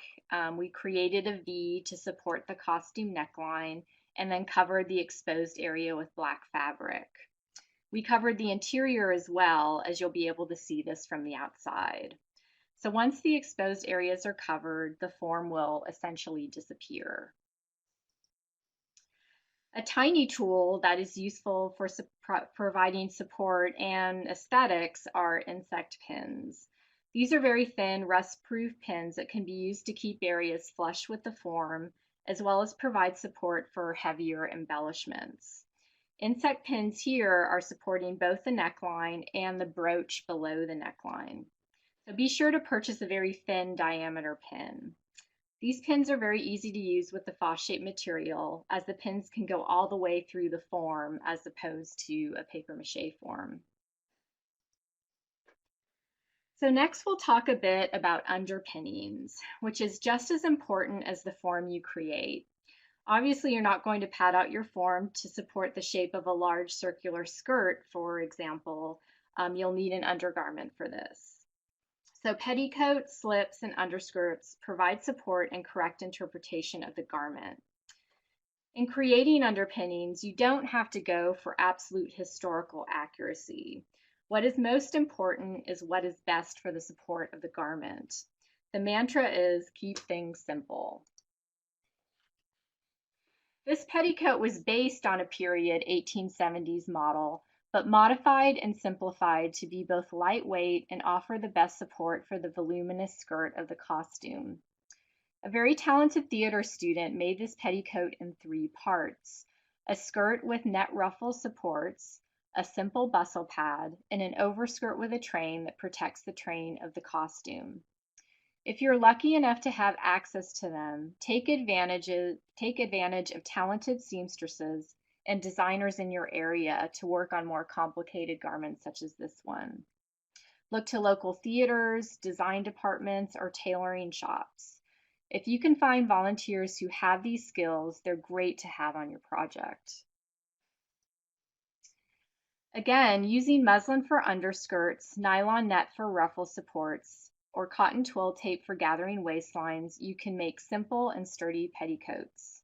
We created a V to support the costume neckline and then covered the exposed area with black fabric. We covered the interior as well, as you'll be able to see this from the outside. So once the exposed areas are covered, the form will essentially disappear. A tiny tool that is useful for providing support and aesthetics are insect pins. These are very thin, rust-proof pins that can be used to keep areas flush with the form, as well as provide support for heavier embellishments. Insect pins here are supporting both the neckline and the brooch below the neckline. So be sure to purchase a very thin diameter pin. These pins are very easy to use with the fa-shaped material, as the pins can go all the way through the form as opposed to a paper mache form. So next we'll talk a bit about underpinnings, which is just as important as the form you create. Obviously, you're not going to pad out your form to support the shape of a large circular skirt, for example. You'll need an undergarment for this. So petticoats, slips, and underskirts provide support and correct interpretation of the garment. In creating underpinnings, you don't have to go for absolute historical accuracy. What is most important is what is best for the support of the garment. The mantra is keep things simple. This petticoat was based on a period 1870s model, but modified and simplified to be both lightweight and offer the best support for the voluminous skirt of the costume. A very talented theater student made this petticoat in 3 parts: a skirt with net ruffle supports, a simple bustle pad, and an overskirt with a train that protects the train of the costume. If you're lucky enough to have access to them, take advantage of talented seamstresses and designers in your area to work on more complicated garments such as this one. Look to local theaters, design departments, or tailoring shops. If you can find volunteers who have these skills, they're great to have on your project. Again, using muslin for underskirts, nylon net for ruffle supports, or cotton twill tape for gathering waistlines, you can make simple and sturdy petticoats.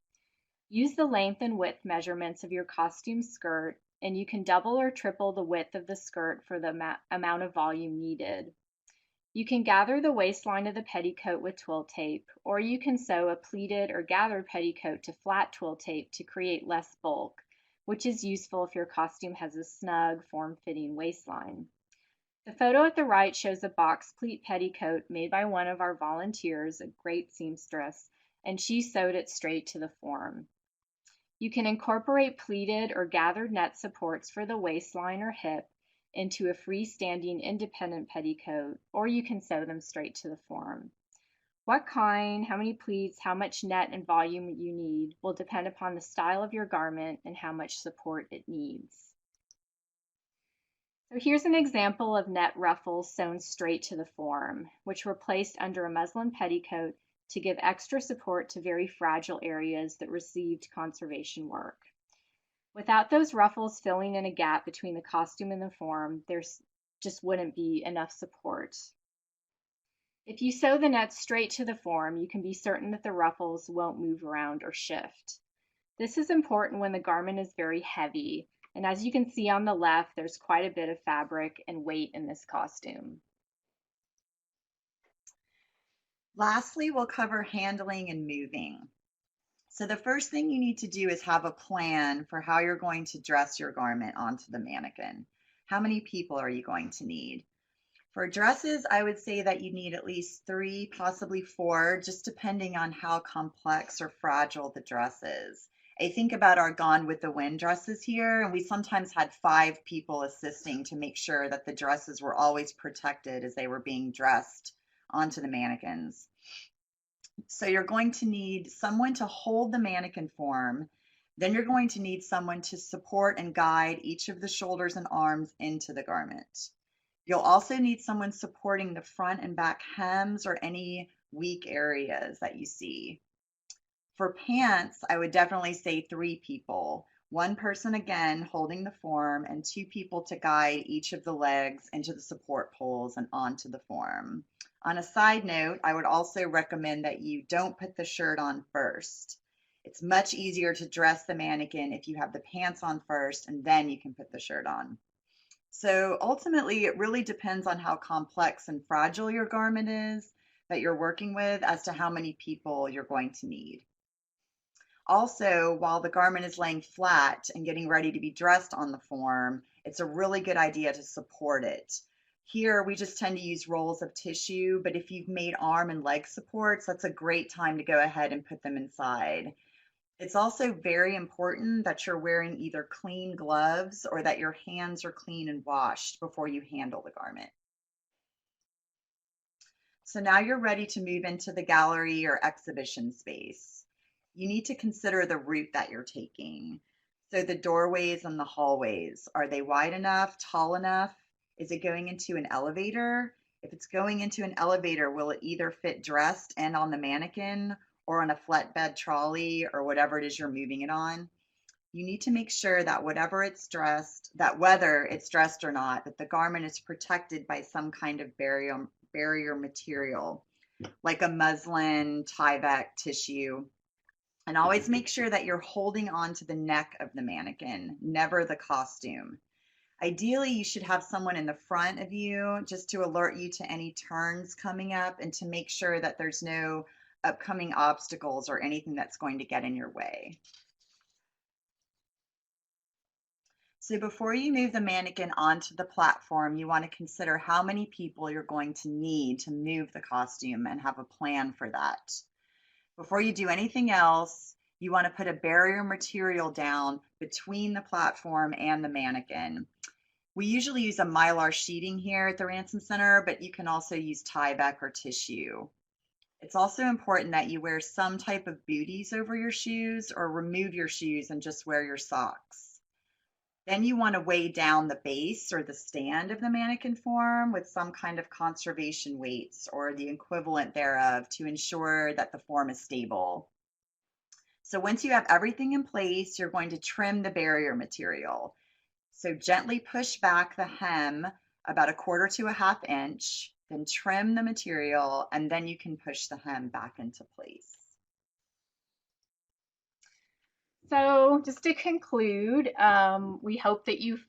Use the length and width measurements of your costume skirt, and you can double or triple the width of the skirt for the amount of volume needed. You can gather the waistline of the petticoat with twill tape, or you can sew a pleated or gathered petticoat to flat twill tape to create less bulk, which is useful if your costume has a snug, form-fitting waistline. The photo at the right shows a box pleat petticoat made by one of our volunteers, a great seamstress, and she sewed it straight to the form. You can incorporate pleated or gathered net supports for the waistline or hip, into a freestanding independent petticoat, or you can sew them straight to the form. What kind, how many pleats, how much net and volume you need will depend upon the style of your garment and how much support it needs. So here's an example of net ruffles sewn straight to the form, which were placed under a muslin petticoat to give extra support to very fragile areas that received conservation work. Without those ruffles filling in a gap between the costume and the form, there's just wouldn't be enough support. If you sew the net straight to the form, you can be certain that the ruffles won't move around or shift. This is important when the garment is very heavy, and as you can see on the left, there's quite a bit of fabric and weight in this costume. Lastly, we'll cover handling and moving. So the first thing you need to do is have a plan for how you're going to dress your garment onto the mannequin. How many people are you going to need? For dresses, I would say that you need at least 3, possibly 4, just depending on how complex or fragile the dress is. I think about our Gone with the Wind dresses here, and we sometimes had 5 people assisting to make sure that the dresses were always protected as they were being dressed onto the mannequins. So you're going to need someone to hold the mannequin form. Then you're going to need someone to support and guide each of the shoulders and arms into the garment. You'll also need someone supporting the front and back hems or any weak areas that you see. For pants, I would definitely say 3 people. 1 person again holding the form and 2 people to guide each of the legs into the support poles and onto the form. On a side note, I would also recommend that you don't put the shirt on first. It's much easier to dress the mannequin if you have the pants on first and then you can put the shirt on. So ultimately, it really depends on how complex and fragile your garment is that you're working with as to how many people you're going to need. Also, while the garment is laying flat and getting ready to be dressed on the form, it's a really good idea to support it. Here, we just tend to use rolls of tissue, but if you've made arm and leg supports, that's a great time to go ahead and put them inside. It's also very important that you're wearing either clean gloves or that your hands are clean and washed before you handle the garment. So now you're ready to move into the gallery or exhibition space. You need to consider the route that you're taking. So the doorways and the hallways, are they wide enough, tall enough? Is it going into an elevator? If it's going into an elevator, will it either fit dressed and on the mannequin or on a flatbed trolley or whatever it is you're moving it on? You need to make sure that whatever it's dressed, that whether it's dressed or not, that the garment is protected by some kind of barrier material, like a muslin, Tyvek tissue. And always make sure that you're holding on to the neck of the mannequin, never the costume. Ideally, you should have someone in the front of you just to alert you to any turns coming up and to make sure that there's no upcoming obstacles or anything that's going to get in your way. So before you move the mannequin onto the platform, you want to consider how many people you're going to need to move the costume and have a plan for that. Before you do anything else, you want to put a barrier material down between the platform and the mannequin. We usually use a mylar sheeting here at the Ransom Center, but you can also use Tyvek or tissue. It's also important that you wear some type of booties over your shoes or remove your shoes and just wear your socks. Then you want to weigh down the base or the stand of the mannequin form with some kind of conservation weights or the equivalent thereof to ensure that the form is stable. So once you have everything in place, you're going to trim the barrier material. So gently push back the hem about 1/4 to 1/2 inch, then trim the material, and then you can push the hem back into place. So just to conclude, we hope that you've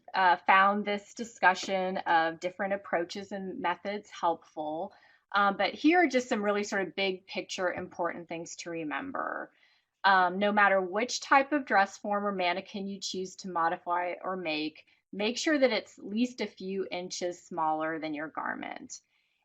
found this discussion of different approaches and methods helpful. But here are just some really sort of big picture important things to remember. No matter which type of dress form or mannequin you choose to modify or make sure that it's at least a few inches smaller than your garment.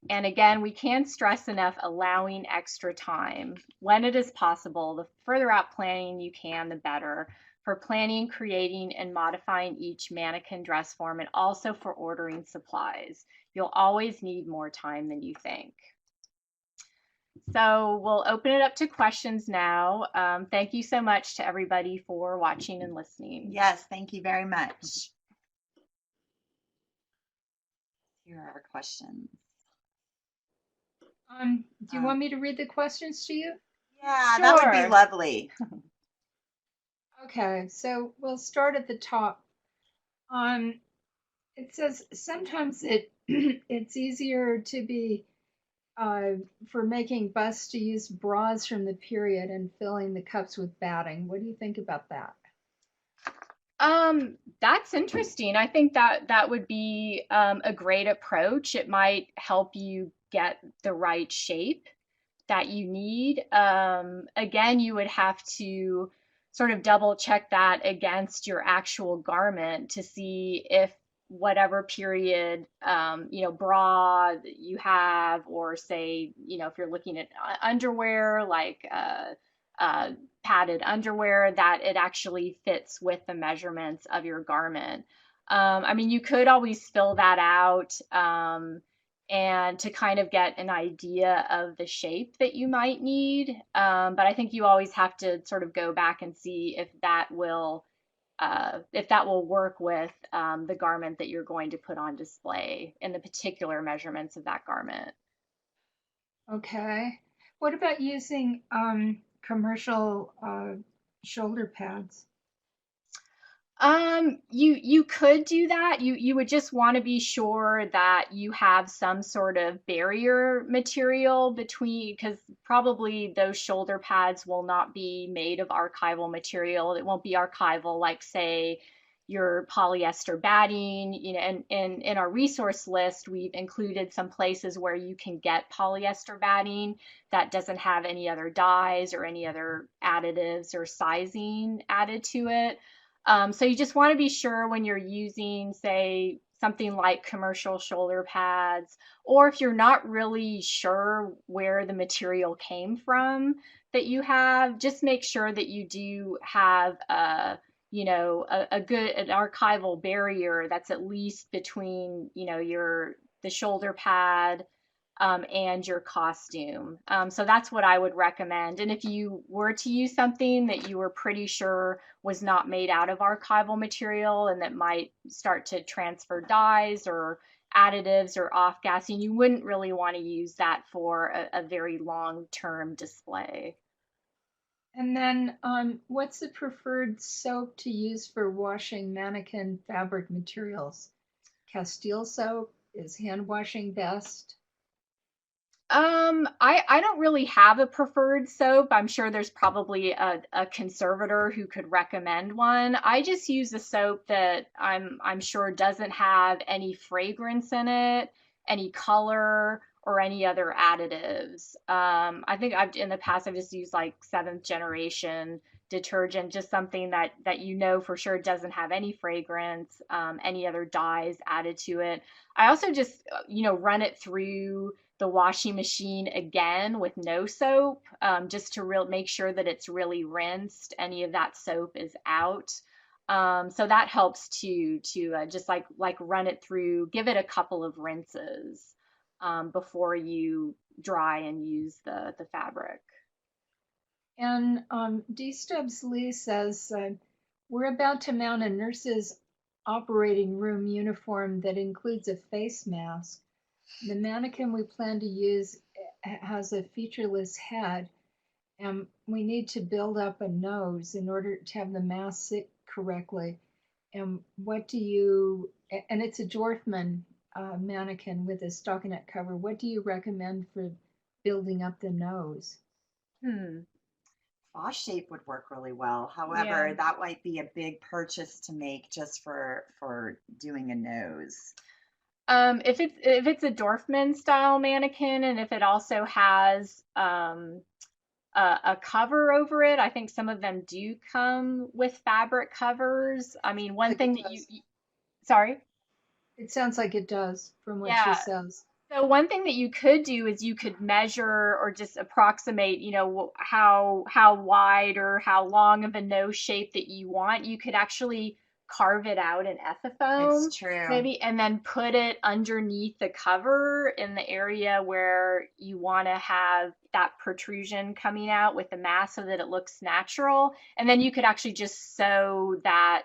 And again, we can't stress enough allowing extra time when it is possible. The further out planning you can, the better. for planning, creating, and modifying each mannequin dress form, and also for ordering supplies. You'll always need more time than you think. So we'll open it up to questions now. Thank you so much to everybody for watching and listening. Yes, thank you very much. Here are our questions. Do you want me to read the questions to you? Yeah, that would be Sure. lovely. Okay, so we'll start at the top. It says sometimes it's easier to be for making busts to use bras from the period and filling the cups with batting. What do you think about that? That's interesting. I think that would be a great approach. It might help you get the right shape that you need. Again, you would have to sort of double check that against your actual garment to see if whatever period, bra that you have, or say, if you're looking at underwear, like padded underwear, that it actually fits with the measurements of your garment. I mean, you could always fill that out and to kind of get an idea of the shape that you might need. But I think you always have to sort of go back and see if that will work with the garment that you're going to put on display and the particular measurements of that garment. Okay. What about using commercial shoulder pads? You could do that. You would just want to be sure that you have some sort of barrier material between, because probably those shoulder pads will not be made of archival material. It won't be archival like, say, your polyester batting. And in our resource list, we've included some places where you can get polyester batting that doesn't have any other dyes or any other additives or sizing added to it. So you just want to be sure when you're using, say, something like commercial shoulder pads, or if you're not really sure where the material came from that you have, just make sure that you do have a good an archival barrier that's at least between, the shoulder pad and your costume. So that's what I would recommend. And if you were to use something that you were pretty sure was not made out of archival material and that might start to transfer dyes or additives or off-gassing, you wouldn't really want to use that for a very long-term display. And then what's the preferred soap to use for washing mannequin fabric materials? Castile soap? Is hand washing best? I don't really have a preferred soap. I'm sure there's probably a conservator who could recommend one. I just use a soap that I'm sure doesn't have any fragrance in it, any color, or any other additives. I think in the past I've just used like 7th generation detergent, just something that for sure doesn't have any fragrance, any other dyes added to it. I also just run it through the washing machine again with no soap, just to make sure that it's really rinsed. Any of that soap is out. So that helps to just like run it through, give it a couple of rinses before you dry and use the fabric. And D. Stubbs Lee says, we're about to mount a nurse's operating room uniform that includes a face mask. The mannequin we plan to use has a featureless head, and we need to build up a nose in order to have the mask sit correctly. And it's a Dwarfman mannequin with a stockinette cover. What do you recommend for building up the nose? Boss shape would work really well. However, Yeah. that might be a big purchase to make just for doing a nose. If it's a Dorfman style mannequin, and if it also has a cover over it, I think some of them do come with fabric covers. I mean, one Like thing it that does. sorry? It sounds like it does from what she Yeah. says. So one thing that you could do is you could measure or just approximate, how wide or how long of a nose shape that you want. You could actually carve it out in It's ethafoam, true. maybe, and then put it underneath the cover in the area where you want to have that protrusion coming out with the mask so that it looks natural. And then you could actually just sew that.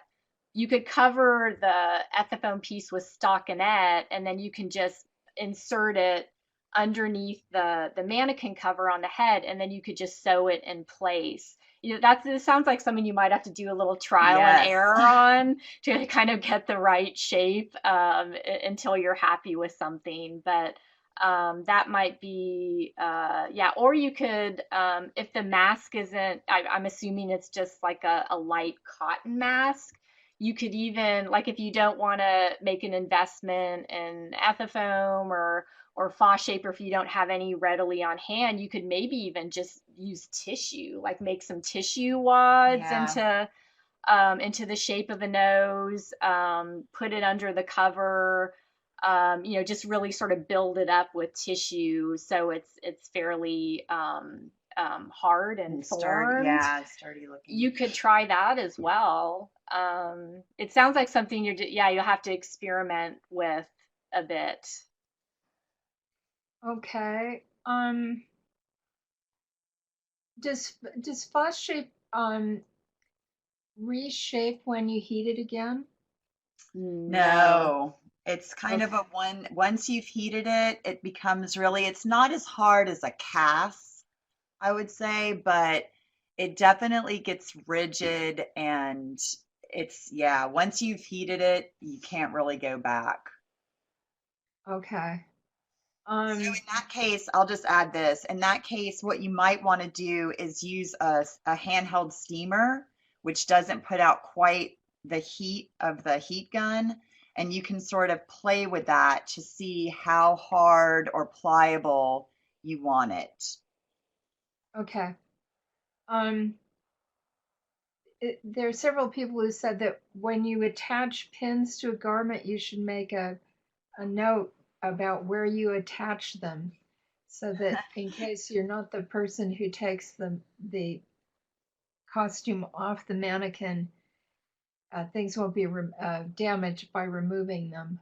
You could cover the ethafoam piece with stockinette, and then you can just insert it underneath the mannequin cover on the head, and then you could just sew it in place. This sounds like something you might have to do a little trial and Yes. error on to kind of get the right shape, until you're happy with something. But that might be, yeah. Or you could, if the mask isn't, I'm assuming it's just like a light cotton mask. You could even, like, if you don't want to make an investment in ethafoam or faux shape, or if you don't have any readily on hand, you could maybe even just use tissue, like make some tissue wads Yeah. into the shape of the nose, put it under the cover, just really sort of build it up with tissue so it's fairly hard and Sturdy. formed. Yeah, sturdy looking. You could try that as well. It sounds like something you'll have to experiment with a bit. Okay. Does faux shape reshape when you heat it again? No, it's kind of Okay. once you've heated it, it becomes really, it's not as hard as a cast, I would say, but it definitely gets rigid and yeah, once you've heated it, you can't really go back. Okay. So in that case, I'll just add this. In that case, what you might want to do is use a handheld steamer, which doesn't put out quite the heat of the heat gun. And you can sort of play with that to see how hard or pliable you want it. Okay. Um, there are several people who said that when you attach pins to a garment, you should make a note about where you attach them so that in case you're not the person who takes the costume off the mannequin, things won't be damaged by removing them.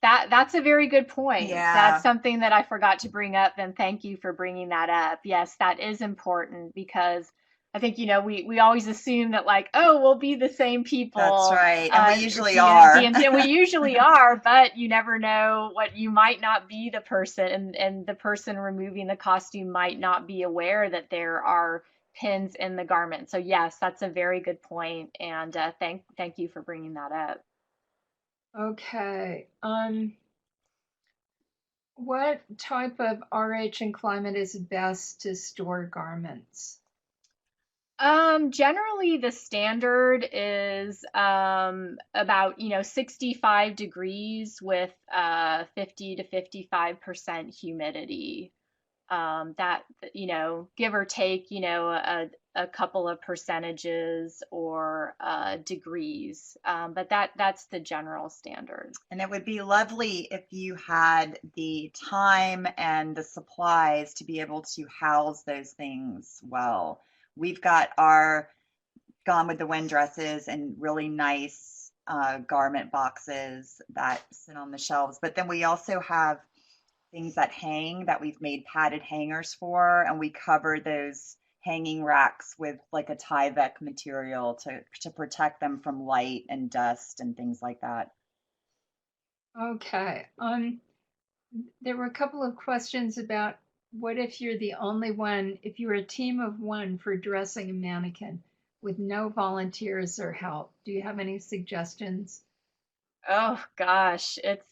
That's a very good point. That's Yeah, something that I forgot to bring up, and thank you for bringing that up. Yes, that is important because I think, we always assume that, like, oh, we'll be the same that's people, right. And we usually are. DMC, and we usually are, but you never know what, you might not be the person, and the person removing the costume might not be aware that there are pins in the garment. So yes, that's a very good point, and thank you for bringing that up. Okay. What type of RH and climate is best to store garments? Generally the standard is about, 65 degrees with 50 to 55% humidity. That, give or take, a couple of percentages or degrees. But that's the general standard. And it would be lovely if you had the time and the supplies to be able to house those things well. We've got our Gone with the Wind dresses and really nice garment boxes that sit on the shelves. But then we also have things that hang that we've made padded hangers for, and we cover those hanging racks with like a Tyvek material to protect them from light and dust and things like that. Okay. There were a couple of questions about what if you're the only one, if you're a team of one for dressing a mannequin with no volunteers or help. Do you have any suggestions? Oh gosh, it's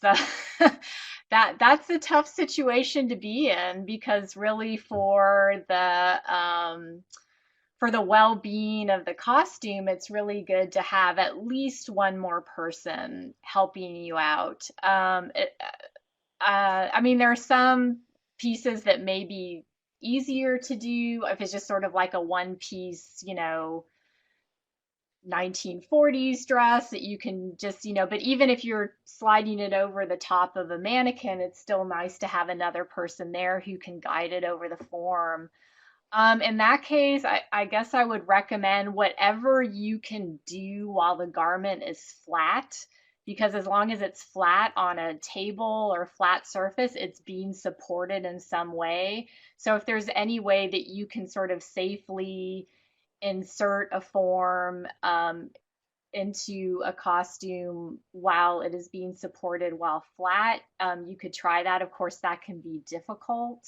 that's a tough situation to be in because really for the well-being of the costume, it's really good to have at least one more person helping you out. I mean, there are some pieces that may be easier to do if it's just sort of like a one piece, 1940s dress that you can just, but even if you're sliding it over the top of a mannequin, it's still nice to have another person there who can guide it over the form. In that case, I guess I would recommend whatever you can do while the garment is flat, because as long as it's flat on a table or flat surface, it's being supported in some way. So if there's any way that you can sort of safely insert a form into a costume while it is being supported while flat, you could try that. Of course, that can be difficult.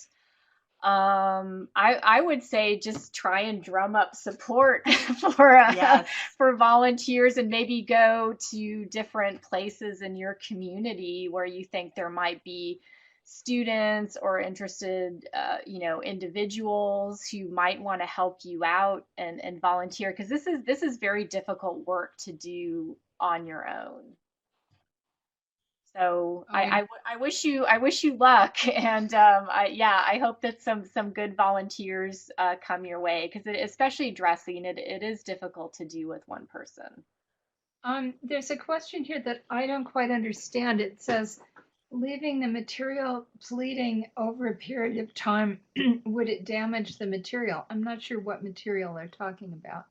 I would say just try and drum up support Yes. for volunteers, and maybe go to different places in your community where you think there might be students or interested, individuals who might want to help you out and volunteer, because this is very difficult work to do on your own. So I wish you luck, and I hope that some good volunteers come your way, because especially dressing, it is difficult to do with one person. There's a question here that I don't quite understand. It says, leaving the material pleating over a period of time, would it damage the material? I'm not sure what material they're talking about.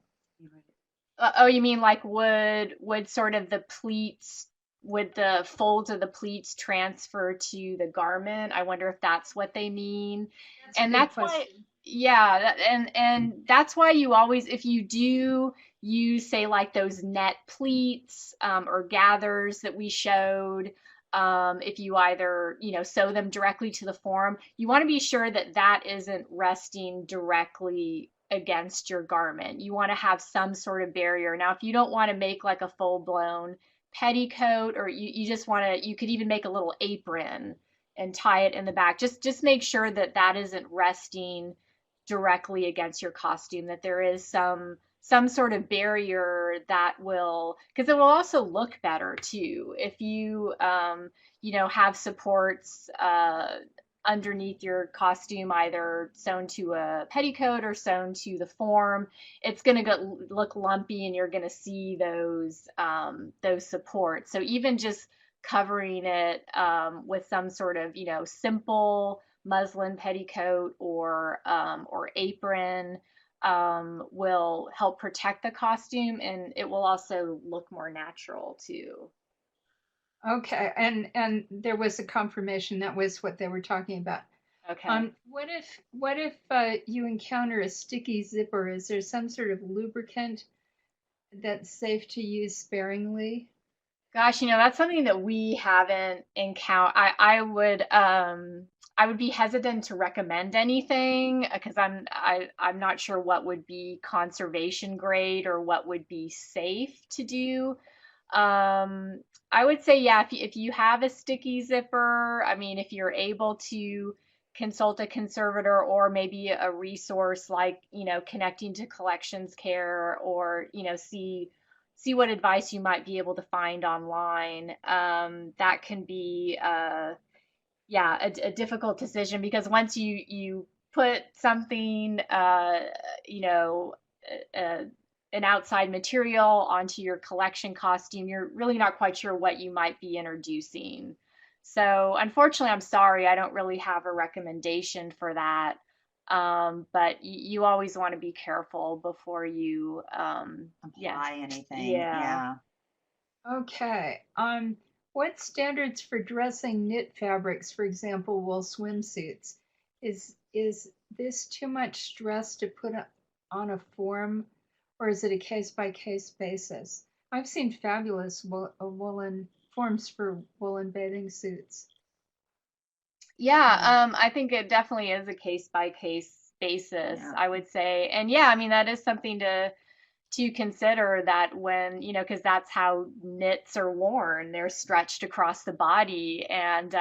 Oh, you mean like would sort of the pleats, would the folds of the pleats transfer to the garment? I wonder if that's what they mean. That's a And good that's why, question. yeah, and that's why you always, if you do use, say, like those net pleats, or gathers that we showed, if you either, sew them directly to the form, you want to be sure that that isn't resting directly against your garment. You want to have some sort of barrier. Now, if you don't want to make like a full-blown petticoat, or you just want to, you could even make a little apron and tie it in the back. Just make sure that that isn't resting directly against your costume, that there is some sort of barrier that will, because it will also look better too if you have supports underneath your costume, either sewn to a petticoat or sewn to the form. It's going to look lumpy, and you're going to see those supports. So even just covering it with some sort of simple muslin petticoat or apron will help protect the costume, and it will also look more natural too. Okay, and there was a confirmation that was what they were talking about. Okay. What if you encounter a sticky zipper? Is there some sort of lubricant that's safe to use sparingly? Gosh, that's something that we haven't encountered. I would be hesitant to recommend anything, because I'm not sure what would be conservation grade or what would be safe to do. Um, I would say, yeah, if you have a sticky zipper, I mean, if you're able to consult a conservator, or maybe a resource like, connecting to collections care, or, see what advice you might be able to find online. That can be, yeah, a difficult decision, because once you put something, you know, uh, an outside material onto your collection costume, you're really not quite sure what you might be introducing. So unfortunately, I'm sorry, I don't really have a recommendation for that. But you always want to be careful before you, yeah, Apply anything. yeah. Yeah. Okay. What standards for dressing knit fabrics, for example, wool swimsuits? Is this too much stress to put on a form, or is it a case by case basis? I've seen fabulous woolen forms for woolen bathing suits. Yeah, Um, I think it definitely is a case by case basis, Yeah. I would say. And yeah, I mean, that is something to consider, that when, because that's how knits are worn. They're stretched across the body. And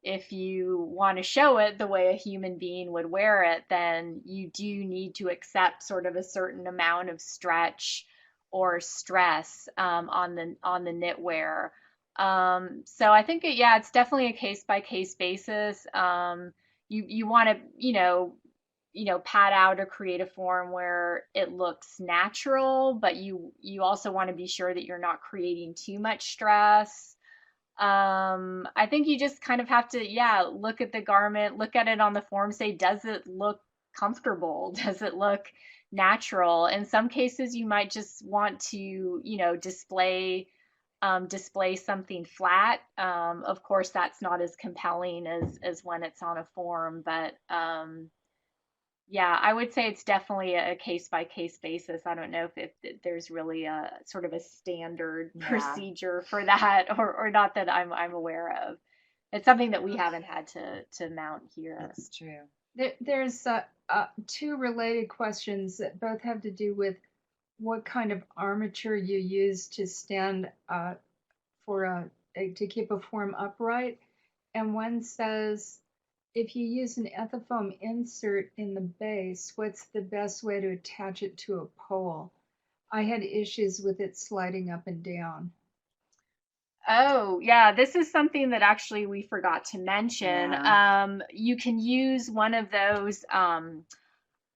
if you want to show it the way a human being would wear it, then you do need to accept sort of a certain amount of stretch or stress on the knitwear. So I think yeah, it's definitely a case by case basis. You want to, pad out or create a form where it looks natural, but you also want to be sure that you're not creating too much stress. I think you just kind of have to, yeah, look at the garment, look at it on the form, say, does it look comfortable? Does it look natural? In some cases, you might just want to, display something flat. Of course, that's not as compelling as when it's on a form, but yeah, I would say it's definitely a case by case basis. I don't know if there's really a sort of a standard Yeah, procedure for that, or not that I'm aware of. It's something that we haven't had to mount here. it's true. There's two related questions that both have to do with what kind of armature you use to stand to keep a form upright. And one says, if you use an ethafoam insert in the base, what's the best way to attach it to a pole? I had issues with it sliding up and down. Oh, yeah, this is something that actually we forgot to mention. Yeah. You can use one of those,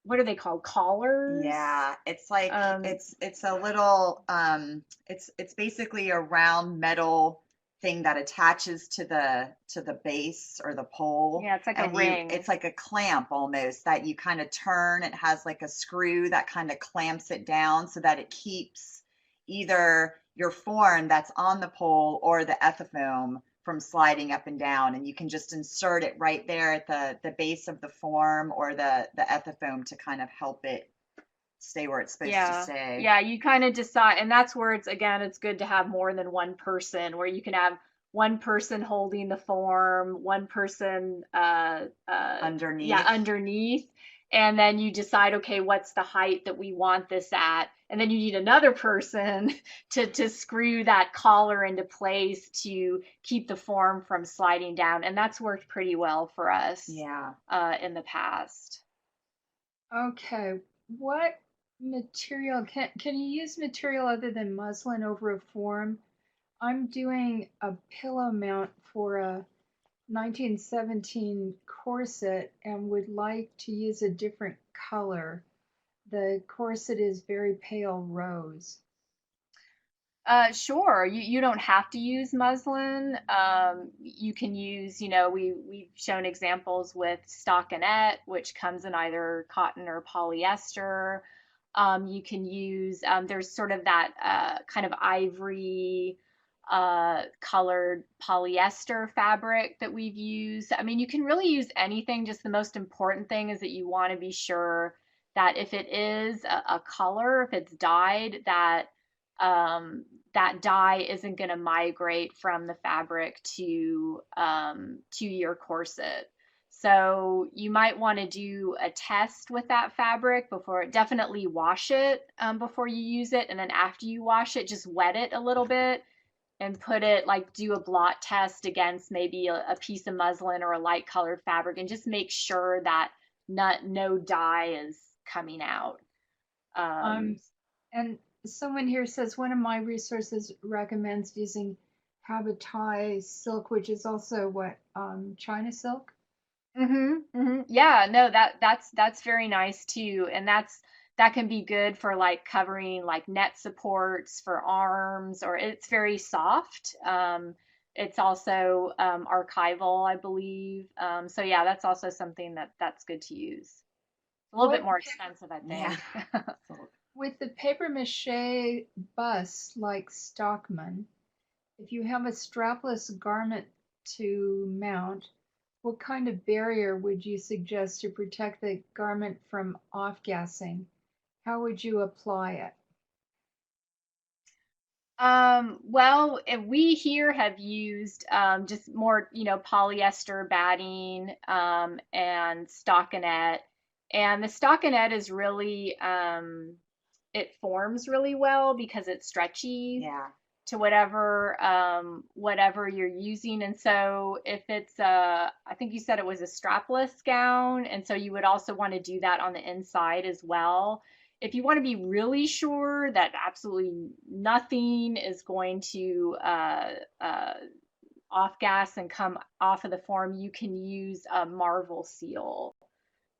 what are they called? Collars? Yeah, it's like Um, it's a little it's basically a round metal thing that attaches to the base or the pole, yeah, it's like a and ring. it's like a clamp almost that you kind of turn. It has like a screw that kind of clamps it down so that it keeps either your form that's on the pole or the ethafoam from sliding up and down, and you can just insert it right there at the base of the form or the ethafoam to kind of help it stay where it's supposed to Yeah. stay. Yeah, you kind of decide, and that's where it's again, it's good to have more than one person, where you can have one person holding the form, one person yeah, Underneath. underneath, and then you decide, okay, what's the height that we want this at? And then you need another person to screw that collar into place to keep the form from sliding down. And that's worked pretty well for us Yeah. in the past. Okay, what material can you use material other than muslin over a form? I'm doing a pillow mount for a 1917 corset and would like to use a different color. The corset is very pale rose. Sure. You don't have to use muslin. You can use, we've shown examples with stockinette, which comes in either cotton or polyester. You can use, there's sort of that kind of ivory colored polyester fabric that we've used. I mean, you can really use anything. Just the most important thing is that you want to be sure that if it is a color, if it's dyed, that dye isn't going to migrate from the fabric to your corset. So you might want to do a test with that fabric before, definitely wash it before you use it. And then after you wash it, just wet it a little bit and put it, like, do a blot test against maybe a piece of muslin or a light colored fabric, and just make sure that no dye is coming out. Um, Um, and someone here says one of my resources recommends using Habitai silk, which is also what China silk. Yeah, no, that's very nice too. And that can be good for like covering like net supports for arms, or it's very soft. It's also archival, I believe. So yeah, that's also something that's good to use. A little bit What more expensive, I Yeah. think. with the paper mache bust like Stockman, if you have a strapless garment to mount, what kind of barrier would you suggest to protect the garment from off-gassing? How would you apply it? Well, we here have used just more, polyester batting and stockinette. And the stockinette is really, it forms really well because it's stretchy Yeah. to whatever you're using. And so if it's I think you said it was a strapless gown, and so you would also want to do that on the inside as well. If you want to be really sure that absolutely nothing is going to off gas and come off of the form, you can use a Marvel seal.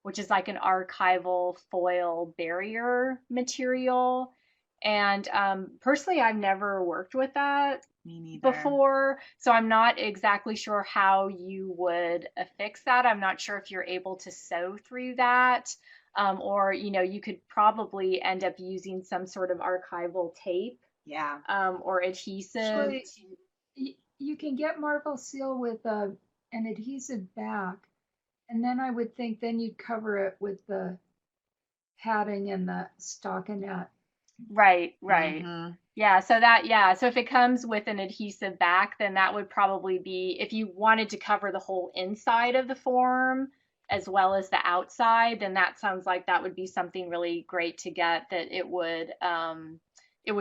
which is like an archival foil barrier material. And personally, I've never worked with that Me neither. before, so I'm not exactly sure how you would affix that. I'm not sure if you're able to sew through that, or you could probably end up using some sort of archival tape, Yeah. or adhesive. Actually, you can get Marble Seal with an adhesive back, and then I would think then you'd cover it with the padding and the stockinette. Right, right. Mm-hmm. Yeah, so if it comes with an adhesive back, then that would probably be, if you wanted to cover the whole inside of the form as well as the outside, then that sounds like that would be something really great to get, that it would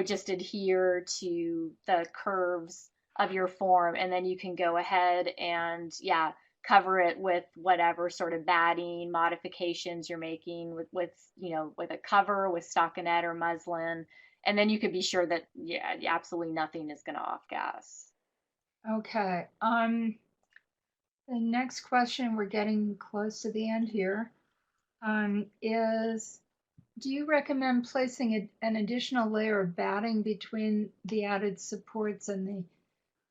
just adhere to the curves of your form, and then you can go ahead and, yeah, cover it with whatever sort of batting modifications you're making with a cover with stockinette or muslin, and then you could be sure that, yeah, absolutely nothing is going to off gas. Okay. The next question, we're getting close to the end here, is do you recommend placing an additional layer of batting between the added supports and the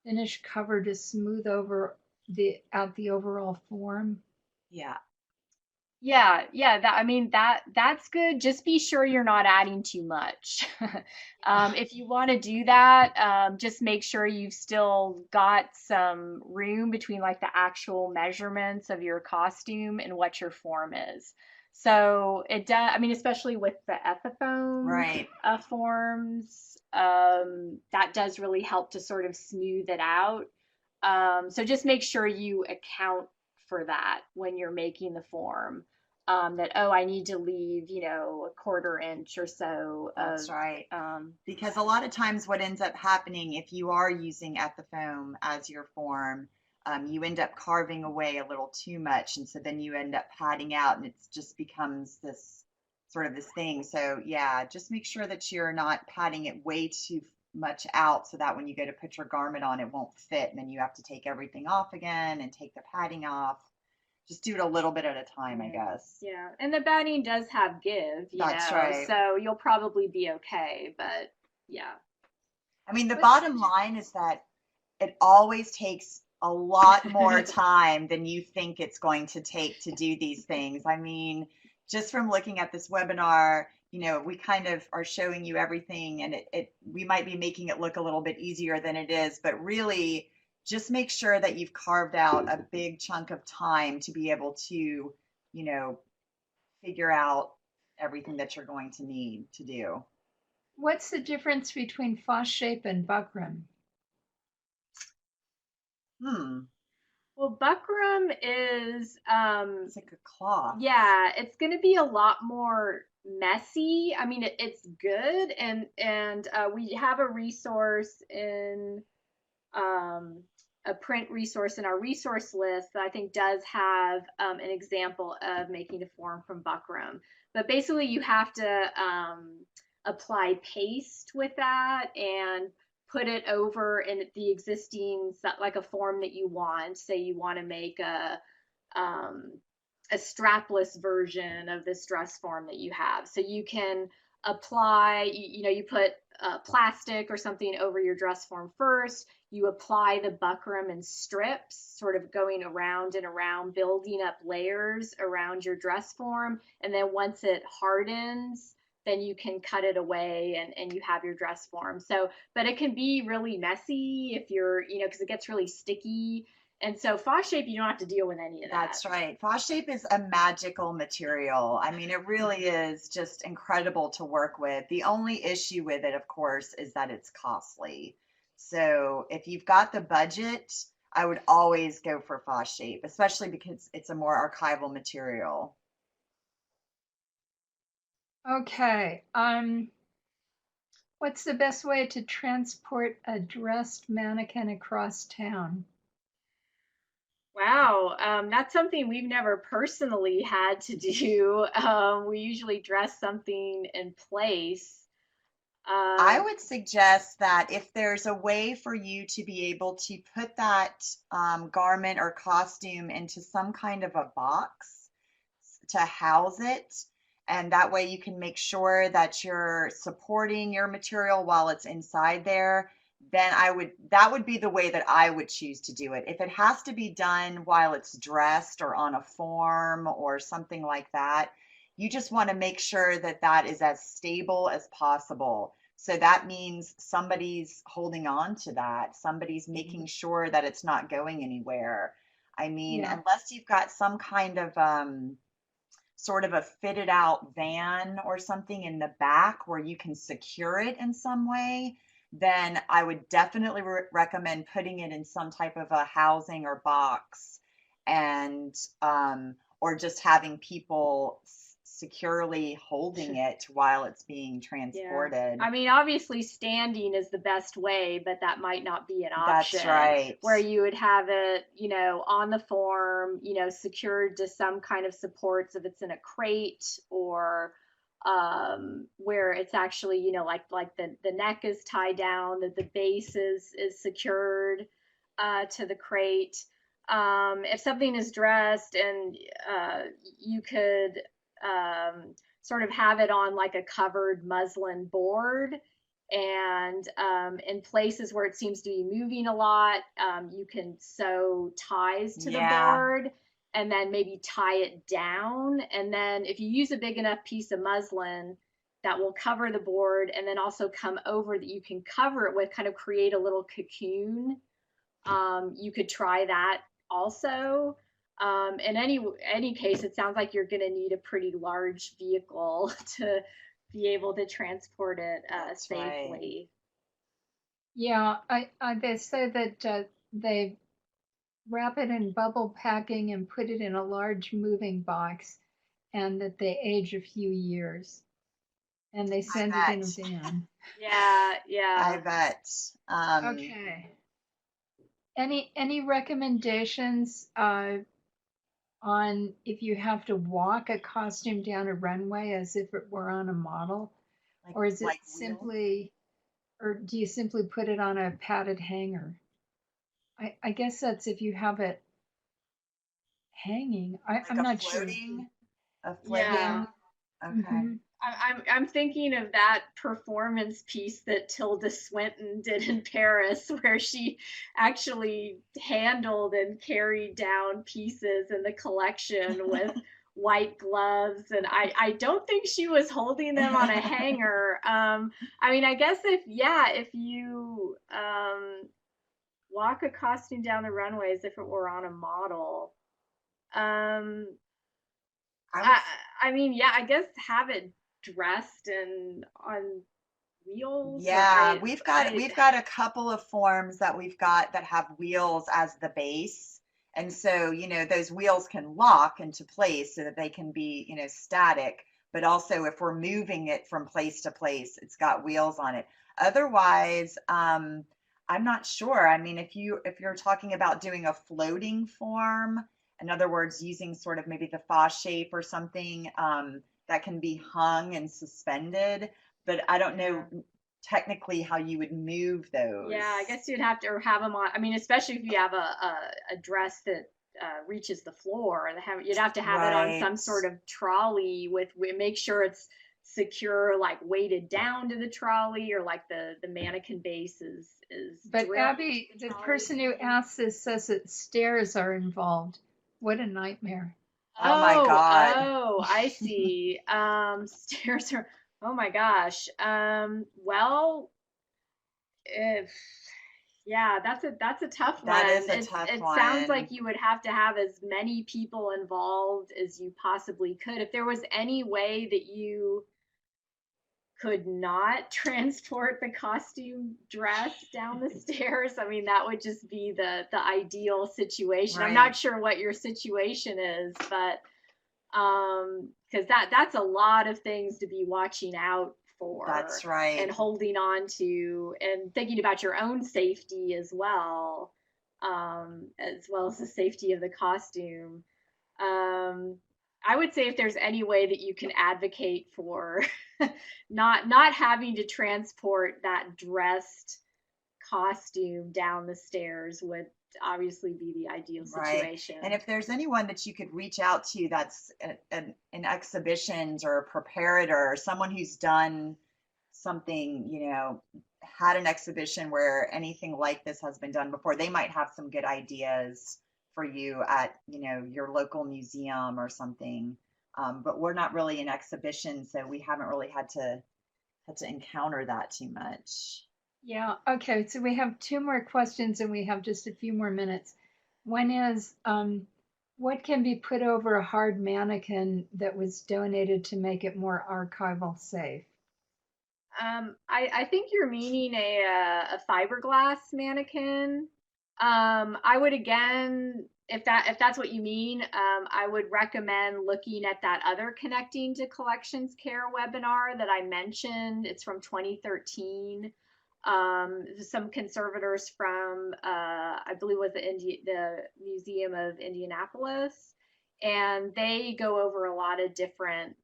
finished cover to smooth out the overall form? Yeah. Yeah, that's good. Just be sure you're not adding too much. If you want to do that, just make sure you've still got some room between like the actual measurements of your costume and what your form is. So it does, I mean, especially with the Epiphone Right. forms, that does really help to sort of smooth it out. So just make sure you account for that when you're making the form. That, oh, I need to leave, a quarter inch or so of, That's right. Because a lot of times what ends up happening if you are using Epiphone as your form, you end up carving away a little too much. And so then you end up padding out and it just becomes this sort of this thing. So yeah, just make sure that you're not padding it way too much out so that when you go to put your garment on, it won't fit. And then you have to take everything off again and take the padding off. Just do it a little bit at a time, I guess. Yeah, and the batting does have give, That's right. so you'll probably be okay, but yeah. I mean, the bottom line is that it always takes a lot more time than you think it's going to take to do these things. I mean, just from looking at this webinar, we kind of are showing you everything, and we might be making it look a little bit easier than it is, but really just make sure that you've carved out a big chunk of time to be able to, figure out everything that you're going to need to do. What's the difference between faux shape and buckram? Well, buckram is It's like a cloth. yeah, it's going to be a lot more messy. I mean, it's good, and we have a resource in a print resource in our resource list that I think does have an example of making a form from buckram. But basically, you have to apply paste with that and put it over in the existing, like a form that you want. Say you want to make a strapless version of this dress form that you have. So you can apply, you put plastic or something over your dress form first. You apply the buckram in strips, sort of going around and around, building up layers around your dress form. And then once it hardens, then you can cut it away and you have your dress form. So, but it can be really messy if you're, because it gets really sticky. And so faux shape, you don't have to deal with any of that. That's right. Faux shape is a magical material. I mean, it really is just incredible to work with. The only issue with it, of course, is that it's costly. So if you've got the budget, I would always go for faux shape, especially because it's a more archival material. Okay. What's the best way to transport a dressed mannequin across town? Wow, that's something we've never personally had to do. We usually dress something in place. I would suggest that if there's a way for you to be able to put that garment or costume into some kind of a box to house it. And that way you can make sure that you're supporting your material while it's inside there. Then that would be the way that I would choose to do it. If it has to be done while it's dressed or on a form or something like that, you just want to make sure that that is as stable as possible. So that means somebody's holding on to that. Somebody's making sure that it's not going anywhere. I mean, Yeah. unless you've got some kind of sort of a fitted out van or something in the back where you can secure it in some way, then I would definitely recommend putting it in some type of a housing or box, and or just having people securely holding it while it's being transported. I mean, obviously standing is the best way, but that might not be an option. That's right. Where you would have it, on the form, secured to some kind of supports if it's in a crate, or where it's actually, like the neck is tied down, that the base is secured to the crate. If something is dressed, and you could sort of have it on like a covered muslin board, and in places where it seems to be moving a lot, you can sew ties to the board and then maybe tie it down. And then if you use a big enough piece of muslin, that will cover the board and then also come over, that you can cover it with, kind of create a little cocoon. You could try that also. In any case, it sounds like you're going to need a pretty large vehicle to be able to transport it safely. Right. Yeah, they say that they wrap it in bubble packing and put it in a large moving box, and that they age a few years, and they send it in a van. Yeah. I bet. Okay. Any recommendations on if you have to walk a costume down a runway as if it were on a model, or is it simply, or do you simply put it on a padded hanger? I guess that's if you have it hanging. I'm not sure. A floating. Yeah. Okay. I'm thinking of that performance piece that Tilda Swinton did in Paris, where she actually handled and carried down pieces in the collection with white gloves, and I don't think she was holding them on a hanger. I mean, I guess if you walk a costume down the runway as if it were on a model, I mean, I guess have it dressed and on wheels. Yeah, we've got a couple of forms that we've got that have wheels as the base. And so, those wheels can lock into place so that they can be, static, but also if we're moving it from place to place, it's got wheels on it. Otherwise, I'm not sure. I mean, if you're talking about doing a floating form, in other words, using sort of maybe the fa shape or something, that can be hung and suspended, but I don't know technically how you would move those. Yeah, I guess you'd have to, or have them on. I mean, especially if you have a dress that reaches the floor, you'd have to have it on some sort of trolley make sure it's secure, like weighted down to the trolley, or like the mannequin base is. But Abby, the person who asked this says that stairs are involved. What a nightmare. Oh my God. Oh, I see. Stairs are, oh my gosh. Well, that's a tough one. That is a tough one. It sounds like you would have to have as many people involved as you possibly could. If there was any way that you could not transport the costume dress down the stairs, I mean, that would just be the ideal situation. Right. I'm not sure what your situation is, but because that's a lot of things to be watching out for. That's right. And holding on to, and thinking about your own safety as well as the safety of the costume. I would say if there's any way that you can advocate for not having to transport that dressed costume down the stairs would obviously be the ideal Right. situation. And if there's anyone that you could reach out to that's in exhibitions or a preparator, or someone who's done something, had an exhibition where anything like this has been done before, they might have some good ideas for you at, your local museum or something. But we're not really in exhibitions, so we haven't really had to encounter that too much. Yeah, okay, so we have two more questions and we have just a few more minutes. One is, what can be put over a hard mannequin that was donated to make it more archival safe? I think you're meaning a fiberglass mannequin. I would again, if that's what you mean, I would recommend looking at that other Connecting to Collections Care webinar that I mentioned. It's from 2013. Some conservators from I believe was the Museum of Indianapolis, and they go over a lot of different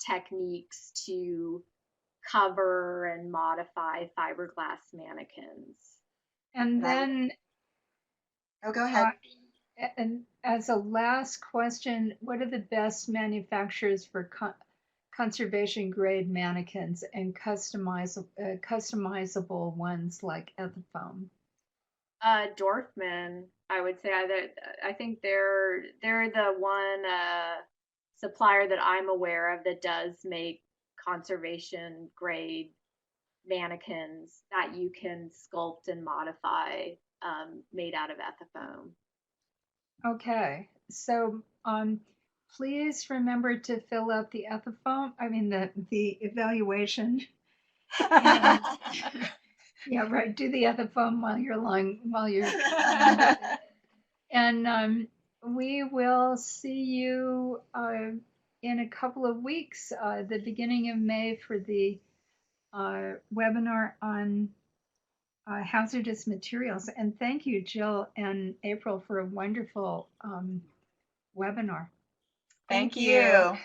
techniques to cover and modify fiberglass mannequins. And then, Oh, go ahead. and as a last question, what are the best manufacturers for conservation grade mannequins and customizable ones like Ethafoam? Dorfman, I would say. I think they're the one supplier that I'm aware of that does make conservation grade mannequins that you can sculpt and modify, made out of Ethafoam. Okay, so please remember to fill out the Ethafoam, the evaluation. And, yeah, right, do the Ethafoam while you're and we will see you in a couple of weeks, the beginning of May, for the webinar on hazardous materials. And thank you, Jill and April, for a wonderful webinar. Thank you.